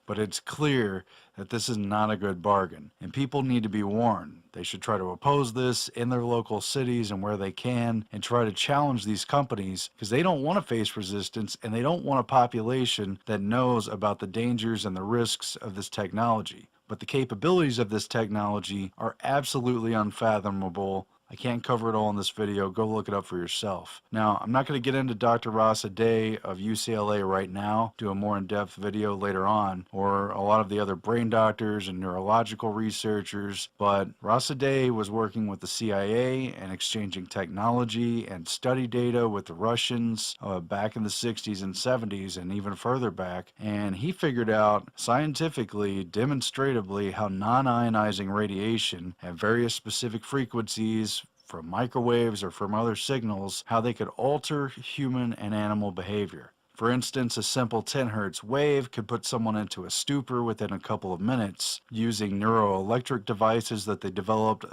But it's clear that this is not a good bargain, and people need to be warned. They should try to oppose this in their local cities and where they can, and try to challenge these companies, because they don't want to face resistance, and they don't want a population that knows about the dangers and the risks of this technology. But the capabilities of this technology are absolutely unfathomable. I can't cover it all in this video. Go look it up for yourself. Now, I'm not going to get into Dr. Rasa Day of UCLA right now, do a more in-depth video later on, or a lot of the other brain doctors and neurological researchers, but Rasa Day was working with the CIA and exchanging technology and study data with the Russians back in the 60s and 70s and even further back, and he figured out scientifically, demonstratively, how non-ionizing radiation at various specific frequencies from microwaves or from other signals, how they could alter human and animal behavior. For instance, a simple 10 Hz wave could put someone into a stupor within a couple of minutes. Using neuroelectric devices that they developed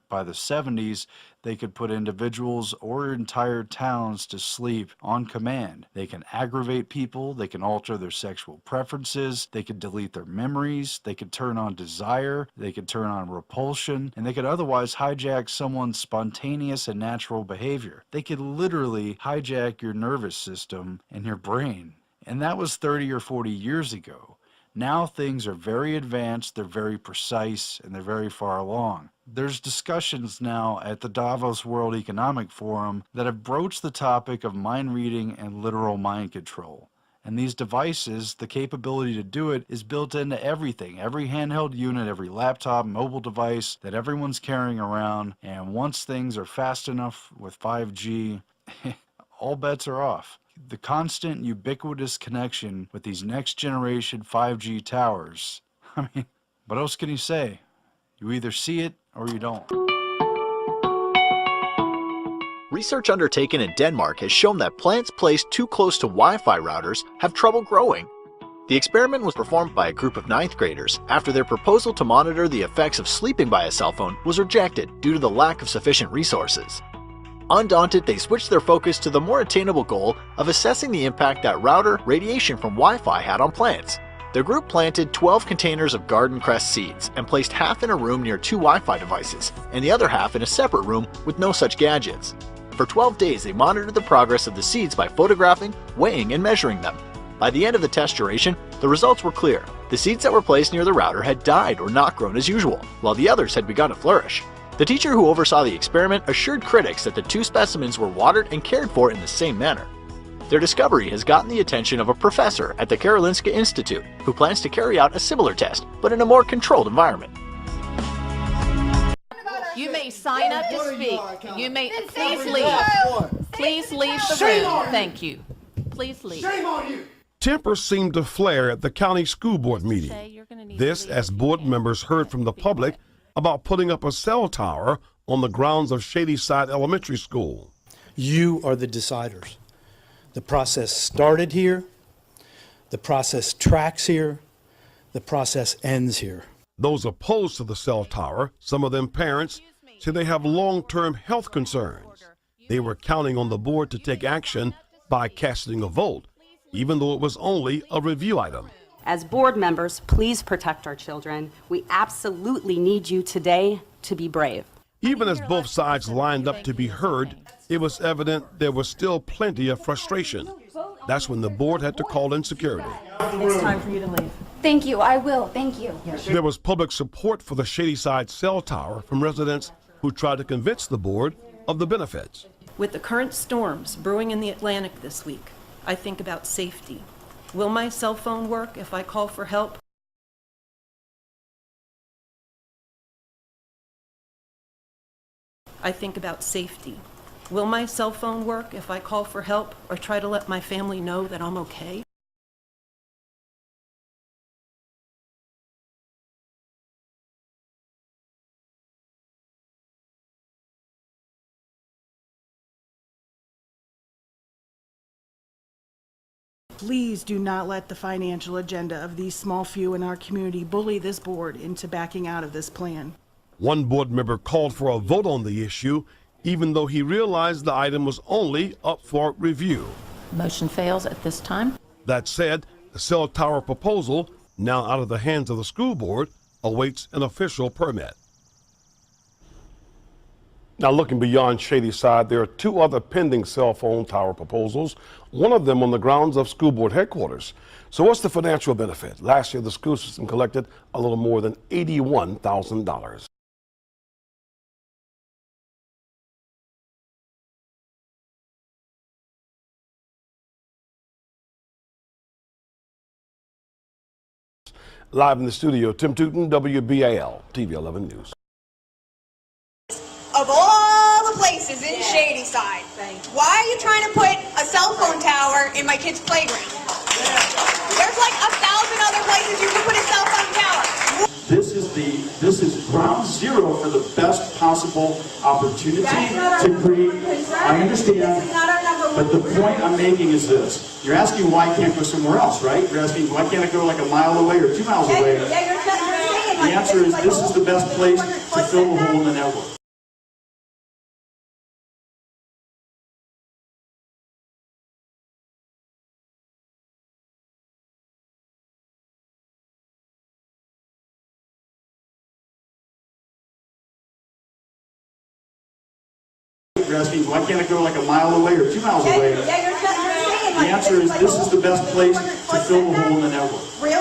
by the 70s, they could put individuals or entire towns to sleep on command. They can aggravate people, they can alter their sexual preferences, they could delete their memories, they could turn on desire, they could turn on repulsion, and they could otherwise hijack someone's spontaneous and natural behavior. They could literally hijack your nervous system and your brain. And that was 30 or 40 years ago. Now things are very advanced, they're very precise, and they're very far along. There's discussions now at the Davos World Economic Forum that have broached the topic of mind reading and literal mind control. And these devices, the capability to do it is built into everything, every handheld unit, every laptop, mobile device that everyone's carrying around. And once things are fast enough with 5G, all bets are off. The constant ubiquitous connection with these next generation 5G towers, I mean, what else can you say? You either see it or you don't. Research undertaken in Denmark has shown that plants placed too close to Wi-Fi routers have trouble growing. The experiment was performed by a group of 9th graders after their proposal to monitor the effects of sleeping by a cell phone was rejected due to the lack of sufficient resources. Undaunted, they switched their focus to the more attainable goal of assessing the impact that router radiation from Wi-Fi had on plants. The group planted 12 containers of garden cress seeds and placed half in a room near 2 Wi-Fi devices and the other half in a separate room with no such gadgets. For 12 days, they monitored the progress of the seeds by photographing, weighing, and measuring them. By the end of the test duration, the results were clear. The seeds that were placed near the router had died or not grown as usual, while the others had begun to flourish. The teacher who oversaw the experiment assured critics that the 2 specimens were watered and cared for in the same manner. Their discovery has gotten the attention of a professor at the Karolinska Institute, who plans to carry out a similar test, but in a more controlled environment. You may sign up to speak. You may please leave. Please leave the room. Thank you. Please leave. Shame on you. Tempers seemed to flare at the county school board meeting. This as board members heard from the public about putting up a cell tower on the grounds of Shadyside Elementary School. You are the deciders. The process started here, the process tracks here, the process ends here. Those opposed to the cell tower, some of them parents, say they have long-term health concerns. They were counting on the board to take action by casting a vote, even though it was only a review item. As board members, please protect our children. We absolutely need you today to be brave. Even as both sides lined up to be heard, it was evident there was still plenty of frustration. That's when the board had to call in security. It's time for you to leave. Thank you, I will, thank you. There was public support for the Shadyside cell tower from residents who tried to convince the board of the benefits. With the current storms brewing in the Atlantic this week, I think about safety. Will my cell phone work if I call for help? I think about safety. Will my cell phone work if I call for help or try to let my family know that I'm okay? Please do not let the financial agenda of these small few in our community bully this board into backing out of this plan. One board member called for a vote on the issue, even though he realized the item was only up for review. Motion fails at this time. That said, the cell tower proposal, now out of the hands of the school board, awaits an official permit. Now, looking beyond Shadyside, there are two other pending cell phone tower proposals, one of them on the grounds of school board headquarters. So what's the financial benefit? Last year, the school system collected a little more than $81,000. Live in the studio, Tim Tootin, WBAL, TV 11 News. Of all the places in Shadyside, why are you trying to put a cell phone tower in my kid's playground? There's like 1,000 other places you can put a cell phone tower. This is ground zero for the best possible opportunity to create. I understand, but the point I'm making is this. You're asking why I can't go somewhere else, right? You're asking why can't I go like a mile away or 2 miles away? The answer is this is the best place to fill the hole in the network. You're asking, why can't I go like a mile away or 2 miles away? The answer is this is the best place to fill the hole in the network. Really?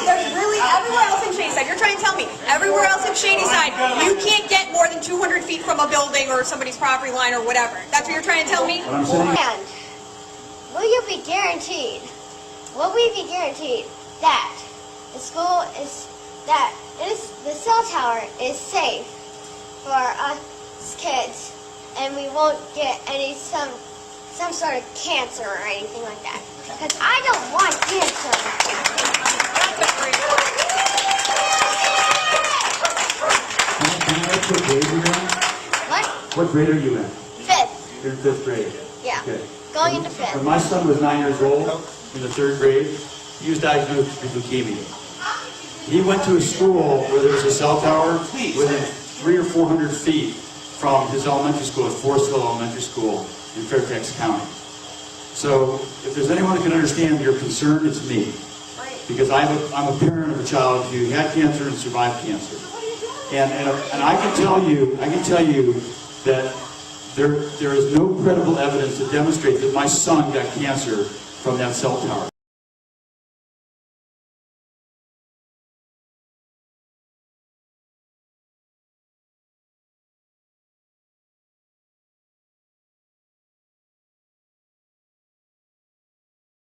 There's really everywhere else in Shadyside. You're trying to tell me everywhere else in Shadyside you can't get more than 200 feet from a building or somebody's property line or whatever. That's what you're trying to tell me? And will you be guaranteed? Will we be guaranteed that the school is the cell tower is safe for us kids? And we won't get some sort of cancer or anything like that. Because I don't want cancer. Can I ask what grade you're in? What? What grade are you in? 5th. You're in 5th grade. Yeah. Okay. Going into 5th. When my son was 9 years old, in the 3rd grade, he was diagnosed with leukemia. He went to a school where there was a cell tower within 300 or 400 feet from his elementary school at Forest Hill Elementary School in Fairfax County. So if there's anyone who can understand your concern, it's me. Because I'm a parent of a child who had cancer and survived cancer. And I can tell you that there is no credible evidence to demonstrate that my son got cancer from that cell tower.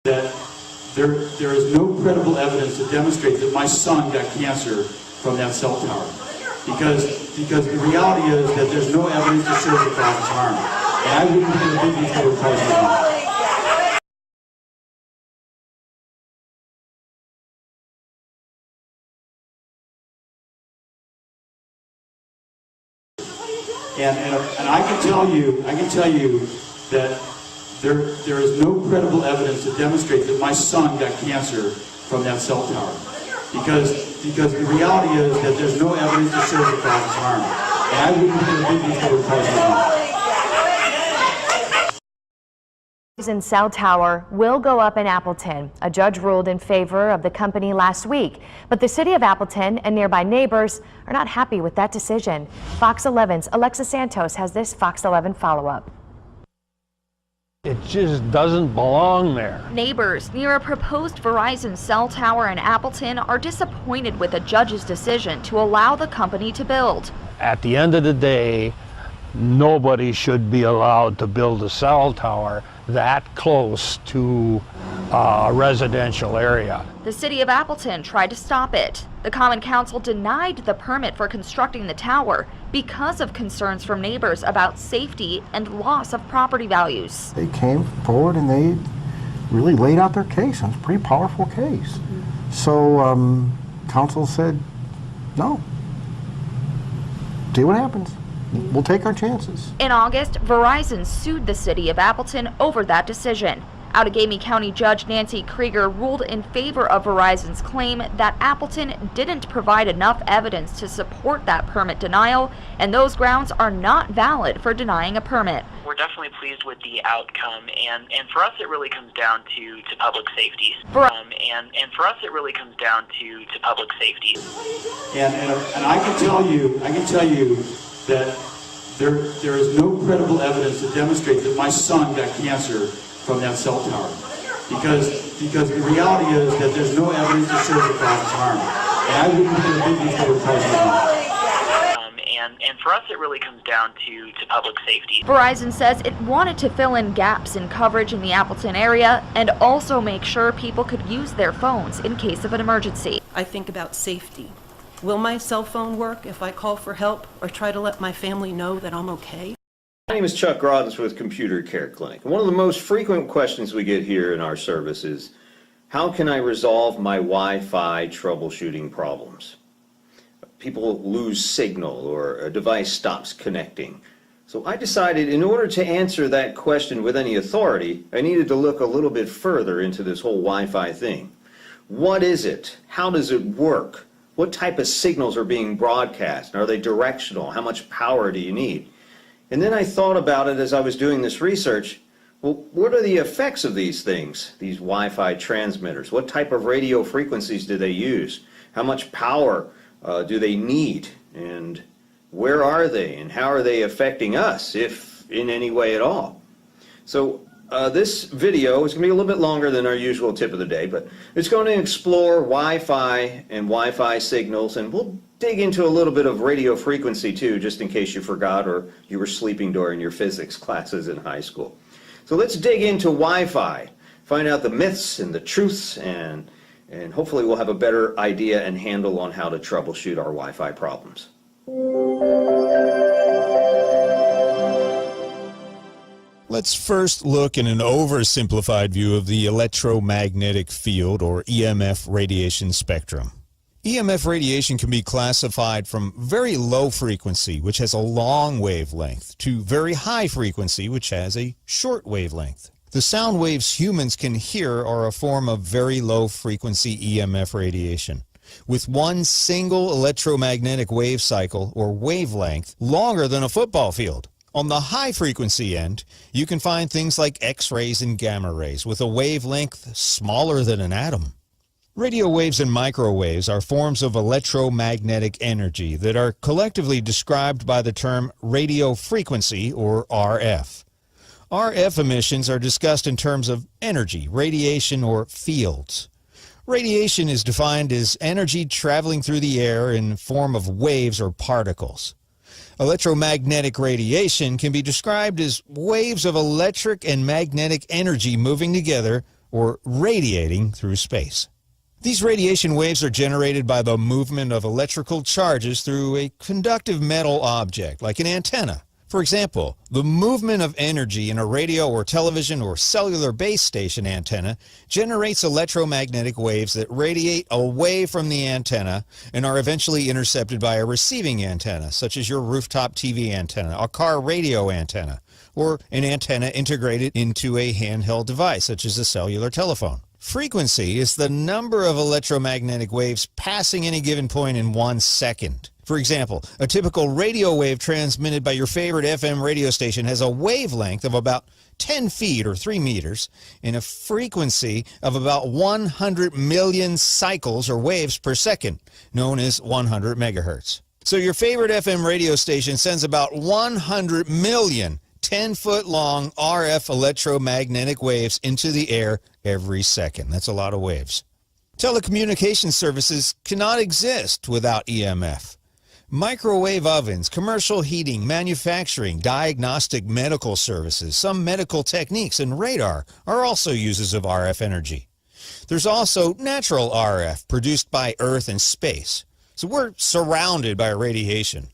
That there is no credible evidence to demonstrate that my son got cancer from that cell tower. Because the reality is that there's no evidence to show that that was harm. And I wouldn't be the big that would cause harm. And I can tell you that there is no credible evidence to demonstrate that my son got cancer from that cell tower. Because the reality is that there's no evidence to show that that was harm. And I wouldn't be the big that would cause harm. In cell tower will go up in Appleton. A judge ruled in favor of the company last week, but the city of Appleton and nearby neighbors are not happy with that decision. Fox 11's Alexa Santos has this Fox 11 follow-up. It just doesn't belong there. Neighbors near a proposed Verizon cell tower in Appleton are disappointed with a judge's decision to allow the company to build. At the end of the day, nobody should be allowed to build a cell tower that close to a residential area. The city of Appleton tried to stop it. The Common Council denied the permit for constructing the tower because of concerns from neighbors about safety and loss of property values. They came forward and they really laid out their case. It was a pretty powerful case. So council said, no. See what happens. We'll take our chances. In August, Verizon sued the city of Appleton over that decision. Outagamie County Judge Nancy Krieger ruled in favor of Verizon's claim that Appleton didn't provide enough evidence to support that permit denial, and those grounds are not valid for denying a permit. We're definitely pleased with the outcome, and for us it really comes down to public safety. And for us it really comes down to public safety. And I can tell you that there is no credible evidence to demonstrate that my son got cancer from that cell tower, because the reality is that there's no evidence that shows it causes harm, and I wouldn't put a big if they were causing harm. And for us it really comes down to public safety. Verizon says it wanted to fill in gaps in coverage in the Appleton area and also make sure people could use their phones in case of an emergency. I think about safety. Will my cell phone work if I call for help or try to let my family know that I'm okay? My name is Chuck Groddens with Computer Care Clinic. One of the most frequent questions we get here in our service is, how can I resolve my Wi-Fi troubleshooting problems? People lose signal or a device stops connecting. So I decided in order to answer that question with any authority, I needed to look a little bit further into this whole Wi-Fi thing. What is it? How does it work? What type of signals are being broadcast? Are they directional? How much power do you need? And then I thought about it as I was doing this research. Well, what are the effects of these things, these Wi-Fi transmitters? What type of radio frequencies do they use? How much power do they need? And where are they? And how are they affecting us, if in any way at all? So this video is going to be a little bit longer than our usual tip of the day, but it's going to explore Wi-Fi and Wi-Fi signals, and we'll dig into a little bit of radio frequency too, just in case you forgot or you were sleeping during your physics classes in high school. So let's dig into Wi-Fi, find out the myths and the truths, and hopefully we'll have a better idea and handle on how to troubleshoot our Wi-Fi problems. Let's first look at an oversimplified view of the electromagnetic field, or EMF radiation spectrum. EMF radiation can be classified from very low frequency, which has a long wavelength, to very high frequency, which has a short wavelength. The sound waves humans can hear are a form of very low frequency EMF radiation, with one single electromagnetic wave cycle or wavelength longer than a football field. On the high frequency end, you can find things like X-rays and gamma rays with a wavelength smaller than an atom. Radio waves and microwaves are forms of electromagnetic energy that are collectively described by the term radio frequency, or RF. RF emissions are discussed in terms of energy, radiation, or fields. Radiation is defined as energy traveling through the air in form of waves or particles. Electromagnetic radiation can be described as waves of electric and magnetic energy moving together or radiating through space. These radiation waves are generated by the movement of electrical charges through a conductive metal object, like an antenna. For example, the movement of energy in a radio or television or cellular base station antenna generates electromagnetic waves that radiate away from the antenna and are eventually intercepted by a receiving antenna, such as your rooftop TV antenna, a car radio antenna, or an antenna integrated into a handheld device, such as a cellular telephone. Frequency is the number of electromagnetic waves passing any given point in 1 second. For example, a typical radio wave transmitted by your favorite FM radio station has a wavelength of about 10 feet or 3 meters and a frequency of about 100 million cycles or waves per second, known as 100 megahertz. So your favorite FM radio station sends about 100 million 10-foot-long RF electromagnetic waves into the air every second. That's a lot of waves. Telecommunication services cannot exist without EMF. Microwave ovens, commercial heating, manufacturing, diagnostic medical services, some medical techniques, and radar are also uses of RF energy. There's also natural RF produced by Earth and space. So we're surrounded by radiation.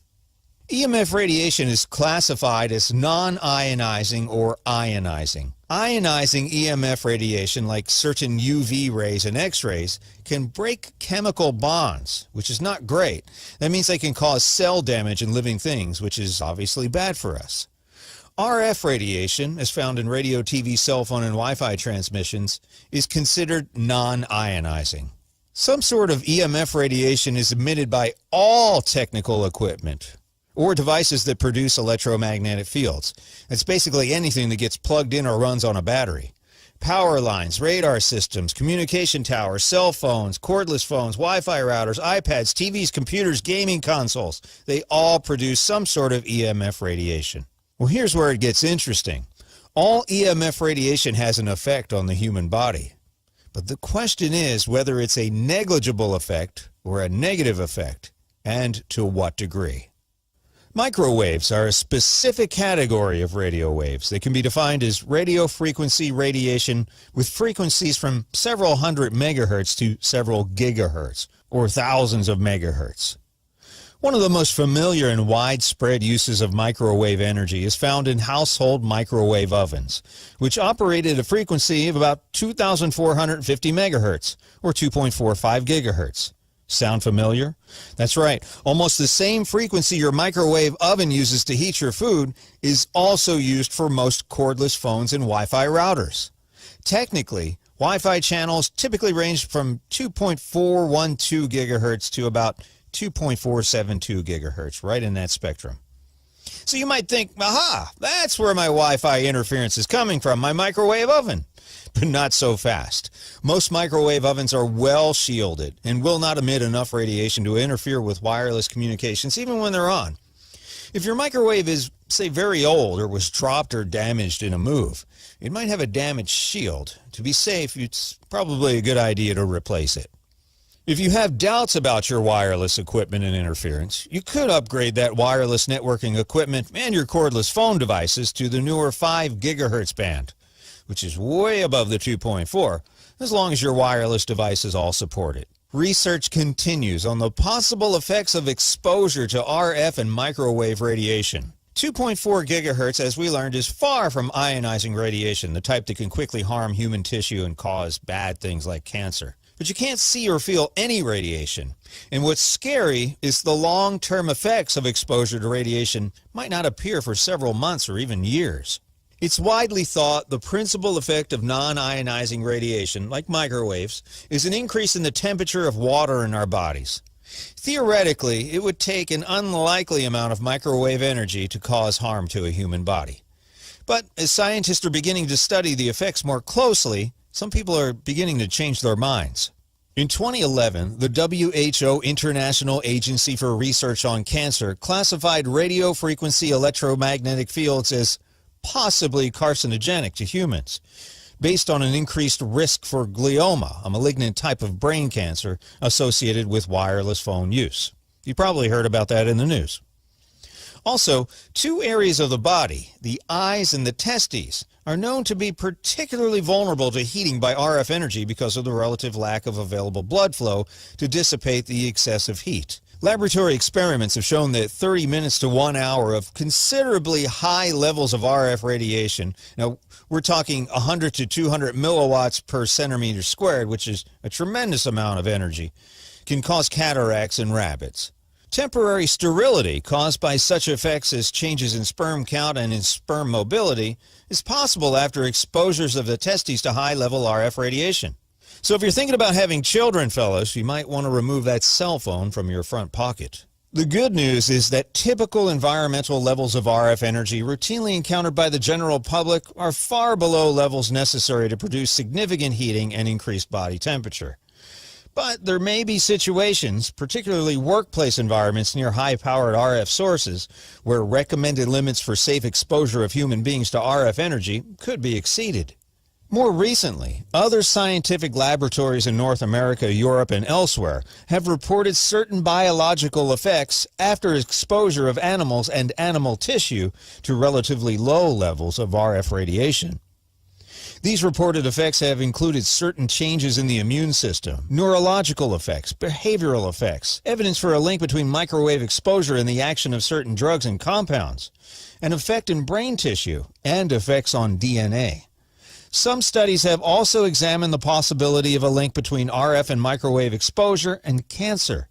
EMF radiation is classified as non-ionizing or ionizing. Ionizing EMF radiation, like certain UV rays and X-rays, can break chemical bonds, which is not great. That means they can cause cell damage in living things, which is obviously bad for us. RF radiation, as found in radio, TV, cell phone, and Wi-Fi transmissions, is considered non-ionizing. Some sort of EMF radiation is emitted by all technical equipment or devices that produce electromagnetic fields. It's basically anything that gets plugged in or runs on a battery. Power lines, radar systems, communication towers, cell phones, cordless phones, Wi-Fi routers, iPads, TVs, computers, gaming consoles. They all produce some sort of EMF radiation. Well, here's where it gets interesting. All EMF radiation has an effect on the human body. But the question is whether it's a negligible effect or a negative effect, and to what degree. Microwaves are a specific category of radio waves. They can be defined as radio frequency radiation with frequencies from several hundred megahertz to several gigahertz, or thousands of megahertz. One of the most familiar and widespread uses of microwave energy is found in household microwave ovens, which operate at a frequency of about 2,450 megahertz, or 2.45 gigahertz. Sound familiar? That's right. Almost the same frequency your microwave oven uses to heat your food is also used for most cordless phones and Wi-Fi routers. Technically, Wi-Fi channels typically range from 2.412 gigahertz to about 2.472 gigahertz, right in that spectrum. So you might think, aha, that's where my Wi-Fi interference is coming from, my microwave oven. But not so fast. Most microwave ovens are well shielded and will not emit enough radiation to interfere with wireless communications even when they're on. If your microwave is, say, very old or was dropped or damaged in a move, it might have a damaged shield. To be safe, it's probably a good idea to replace it. If you have doubts about your wireless equipment and interference, you could upgrade that wireless networking equipment and your cordless phone devices to the newer 5 gigahertz band, which is way above the 2.4, as long as your wireless devices all support it. Research continues on the possible effects of exposure to RF and microwave radiation. 2.4 gigahertz, as we learned, is far from ionizing radiation, the type that can quickly harm human tissue and cause bad things like cancer. But you can't see or feel any radiation. And what's scary is the long-term effects of exposure to radiation might not appear for several months or even years. It's widely thought the principal effect of non-ionizing radiation, like microwaves, is an increase in the temperature of water in our bodies. Theoretically, it would take an unlikely amount of microwave energy to cause harm to a human body. But as scientists are beginning to study the effects more closely, some people are beginning to change their minds. In 2011, the WHO International Agency for Research on Cancer classified radio frequency electromagnetic fields as possibly carcinogenic to humans, based on an increased risk for glioma, a malignant type of brain cancer associated with wireless phone use. You probably heard about that in the news. Also, 2 areas of the body, the eyes and the testes, are known to be particularly vulnerable to heating by RF energy because of the relative lack of available blood flow to dissipate the excessive heat. Laboratory experiments have shown that 30 minutes to 1 hour of considerably high levels of RF radiation, now we're talking 100 to 200 milliwatts per centimeter squared, which is a tremendous amount of energy, can cause cataracts in rabbits. Temporary sterility caused by such effects as changes in sperm count and in sperm mobility is possible after exposures of the testes to high-level RF radiation. So if you're thinking about having children, fellas, you might want to remove that cell phone from your front pocket. The good news is that typical environmental levels of RF energy routinely encountered by the general public are far below levels necessary to produce significant heating and increased body temperature. But there may be situations, particularly workplace environments near high-powered RF sources, where recommended limits for safe exposure of human beings to RF energy could be exceeded. More recently, other scientific laboratories in North America, Europe, and elsewhere have reported certain biological effects after exposure of animals and animal tissue to relatively low levels of RF radiation. These reported effects have included certain changes in the immune system, neurological effects, behavioral effects, evidence for a link between microwave exposure and the action of certain drugs and compounds, an effect in brain tissue, and effects on DNA. Some studies have also examined the possibility of a link between RF and microwave exposure and cancer.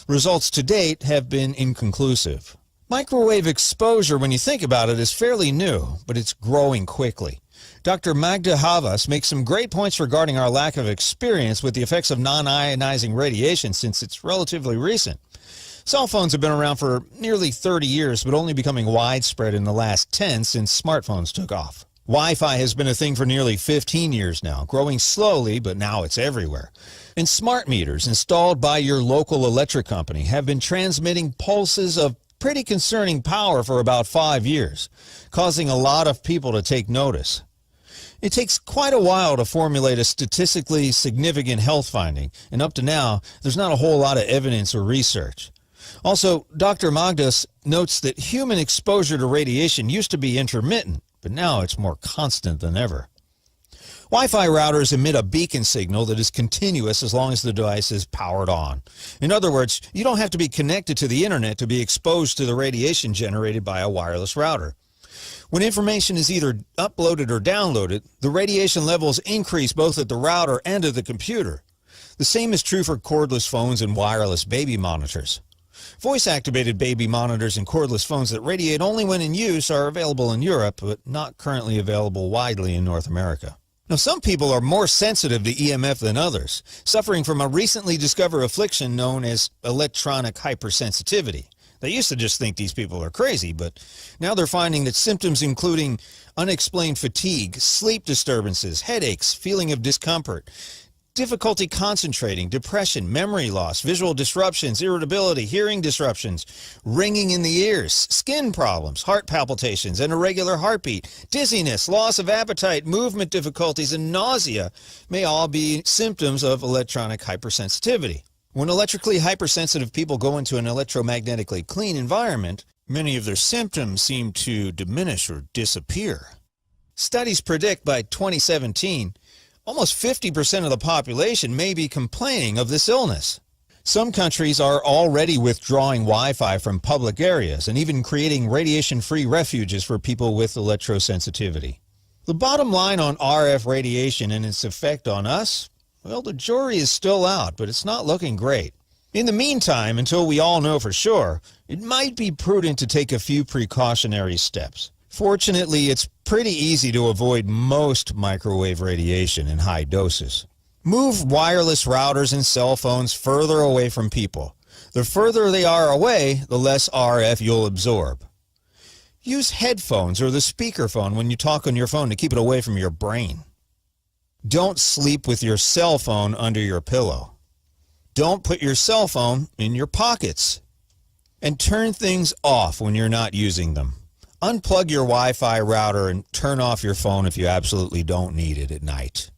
Results to date have been inconclusive. Microwave exposure, when you think about it, is fairly new, but it's growing quickly. Dr. Magda Havas makes some great points regarding our lack of experience with the effects of non-ionizing radiation since it's relatively recent. Cell phones have been around for nearly 30 years, but only becoming widespread in the last 10 since smartphones took off. Wi-Fi has been a thing for nearly 15 years now, growing slowly, but now it's everywhere. And smart meters installed by your local electric company have been transmitting pulses of pretty concerning power for about 5 years, causing a lot of people to take notice. It takes quite a while to formulate a statistically significant health finding, and up to now, there's not a whole lot of evidence or research. Also, Dr. Magdas notes that human exposure to radiation used to be intermittent, but now it's more constant than ever. Wi-Fi routers emit a beacon signal that is continuous as long as the device is powered on. In other words, you don't have to be connected to the internet to be exposed to the radiation generated by a wireless router. When information is either uploaded or downloaded, the radiation levels increase both at the router and at the computer. The same is true for cordless phones and wireless baby monitors. Voice-activated baby monitors and cordless phones that radiate only when in use are available in Europe, but not currently available widely in North America. Now, some people are more sensitive to EMF than others, suffering from a recently discovered affliction known as electronic hypersensitivity. They used to just think these people are crazy, but now they're finding that symptoms including unexplained fatigue, sleep disturbances, headaches, feeling of discomfort, difficulty concentrating, depression, memory loss, visual disruptions, irritability, hearing disruptions, ringing in the ears, skin problems, heart palpitations, and irregular heartbeat, dizziness, loss of appetite, movement difficulties, and nausea may all be symptoms of electronic hypersensitivity. When electrically hypersensitive people go into an electromagnetically clean environment, many of their symptoms seem to diminish or disappear. Studies predict by 2017, almost 50% of the population may be complaining of this illness. Some countries are already withdrawing Wi-Fi from public areas and even creating radiation-free refuges for people with electrosensitivity. The bottom line on RF radiation and its effect on us? Well, the jury is still out, but it's not looking great. In the meantime, until we all know for sure, it might be prudent to take a few precautionary steps. Fortunately, it's pretty easy to avoid most microwave radiation in high doses. Move wireless routers and cell phones further away from people. The further they are away, the less RF you'll absorb. Use headphones or the speakerphone when you talk on your phone to keep it away from your brain. Don't sleep with your cell phone under your pillow. Don't put your cell phone in your pockets. And turn things off when you're not using them. Unplug your Wi-Fi router and turn off your phone if you absolutely don't need it at night.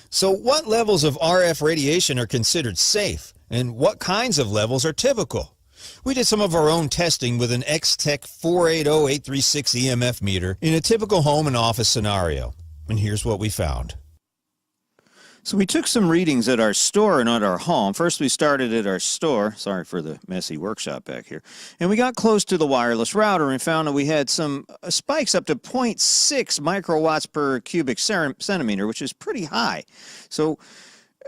So what levels of RF radiation are considered safe, and what kinds of levels are typical? We did some of our own testing with an X-Tech 480836 EMF meter in a typical home and office scenario. And here's what we found. So we took some readings at our store and at our home. First we started at our store. Sorry for the messy workshop back here. And we got close to the wireless router and found that we had some spikes up to 0.6 microwatts per cubic centimeter, which is pretty high. So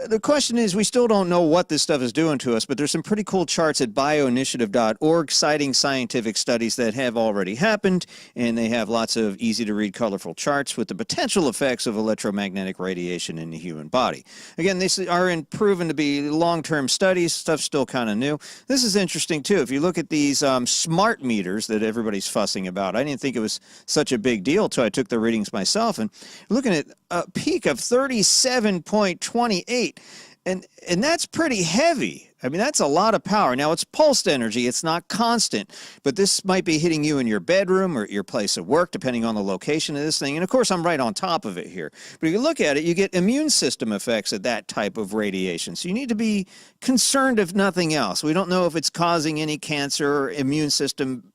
the question is, we still don't know what this stuff is doing to us, but there's some pretty cool charts at bioinitiative.org citing scientific studies that have already happened, and they have lots of easy-to-read, colorful charts with the potential effects of electromagnetic radiation in the human body. Again, these are proven to be long-term studies. Stuff's still kind of new. This is interesting, too. If you look at these smart meters that everybody's fussing about, I didn't think it was such a big deal until I took the readings myself, and looking at a peak of 37.28. And that's pretty heavy. I mean, that's a lot of power. Now, it's pulsed energy. It's not constant. But this might be hitting you in your bedroom or your place of work, depending on the location of this thing. And, of course, I'm right on top of it here. But if you look at it, you get immune system effects at that type of radiation. So you need to be concerned, if nothing else. We don't know if it's causing any cancer or immune system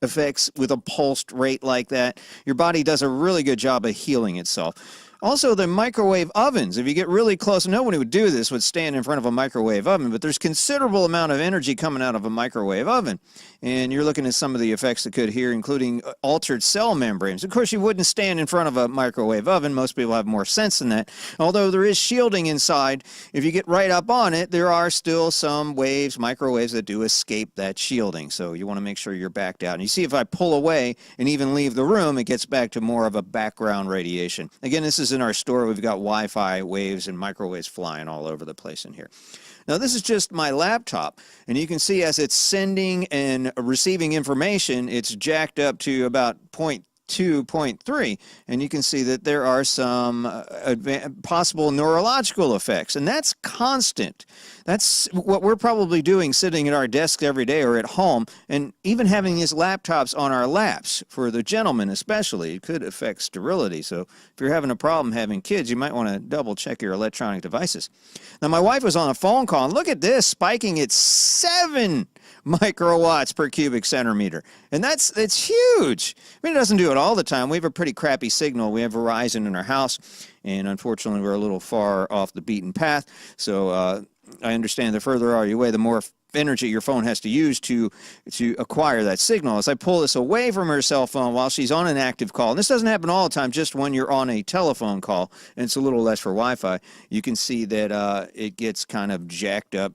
effects with a pulsed rate like that. Your body does a really good job of healing itself. Also, the microwave ovens. If you get really close, nobody would do this, would stand in front of a microwave oven, but there's considerable amount of energy coming out of a microwave oven. And you're looking at some of the effects that could here, including altered cell membranes. Of course, you wouldn't stand in front of a microwave oven. Most people have more sense than that. Although there is shielding inside, if you get right up on it, there are still some waves, microwaves, that do escape that shielding. So you want to make sure you're backed out. And you see, if I pull away and even leave the room, it gets back to more of a background radiation. Again, this is in our store. We've got Wi-Fi waves and microwaves flying all over the place in here. Now, this is just my laptop, and you can see as it's sending and receiving information, it's jacked up to about 0.2, 0.3, and you can see that there are some possible neurological effects, and that's constant. That's what we're probably doing sitting at our desks every day or at home, and even having these laptops on our laps, for the gentlemen especially, it could affect sterility. So if you're having a problem having kids, you might want to double check your electronic devices. Now, my wife was on a phone call, and look at this, spiking at 7 microwatts per cubic centimeter. And it's huge. I mean, it doesn't do it all the time. We have a pretty crappy signal. We have Verizon in our house, and unfortunately, we're a little far off the beaten path. So I understand the further away, the more energy your phone has to use to acquire that signal. As I pull this away from her cell phone while she's on an active call, and this doesn't happen all the time, just when you're on a telephone call, and it's a little less for Wi-Fi, you can see that it gets kind of jacked up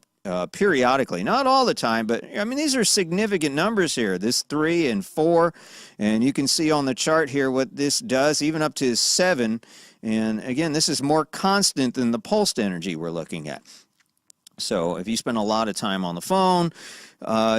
periodically. Not all the time, but I mean, these are significant numbers here, this 3 and 4, and you can see on the chart here what this does, even up to 7. And again, this is more constant than the pulsed energy we're looking at. So if you spend a lot of time on the phone,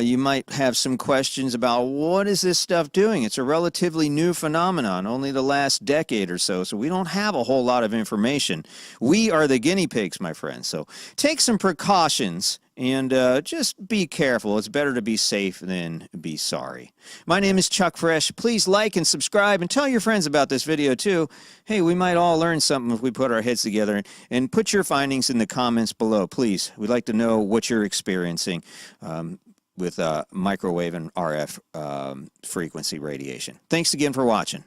you might have some questions about what is this stuff doing? It's a relatively new phenomenon, only the last decade or so, so we don't have a whole lot of information. We are the guinea pigs, my friends, so take some precautions and just be careful. It's better to be safe than be sorry. My name is Chuck Fresh. Please like and subscribe and tell your friends about this video too. Hey, we might all learn something if we put our heads together, and put your findings in the comments below, please. We'd like to know what you're experiencing with microwave and RF frequency radiation. Thanks again for watching.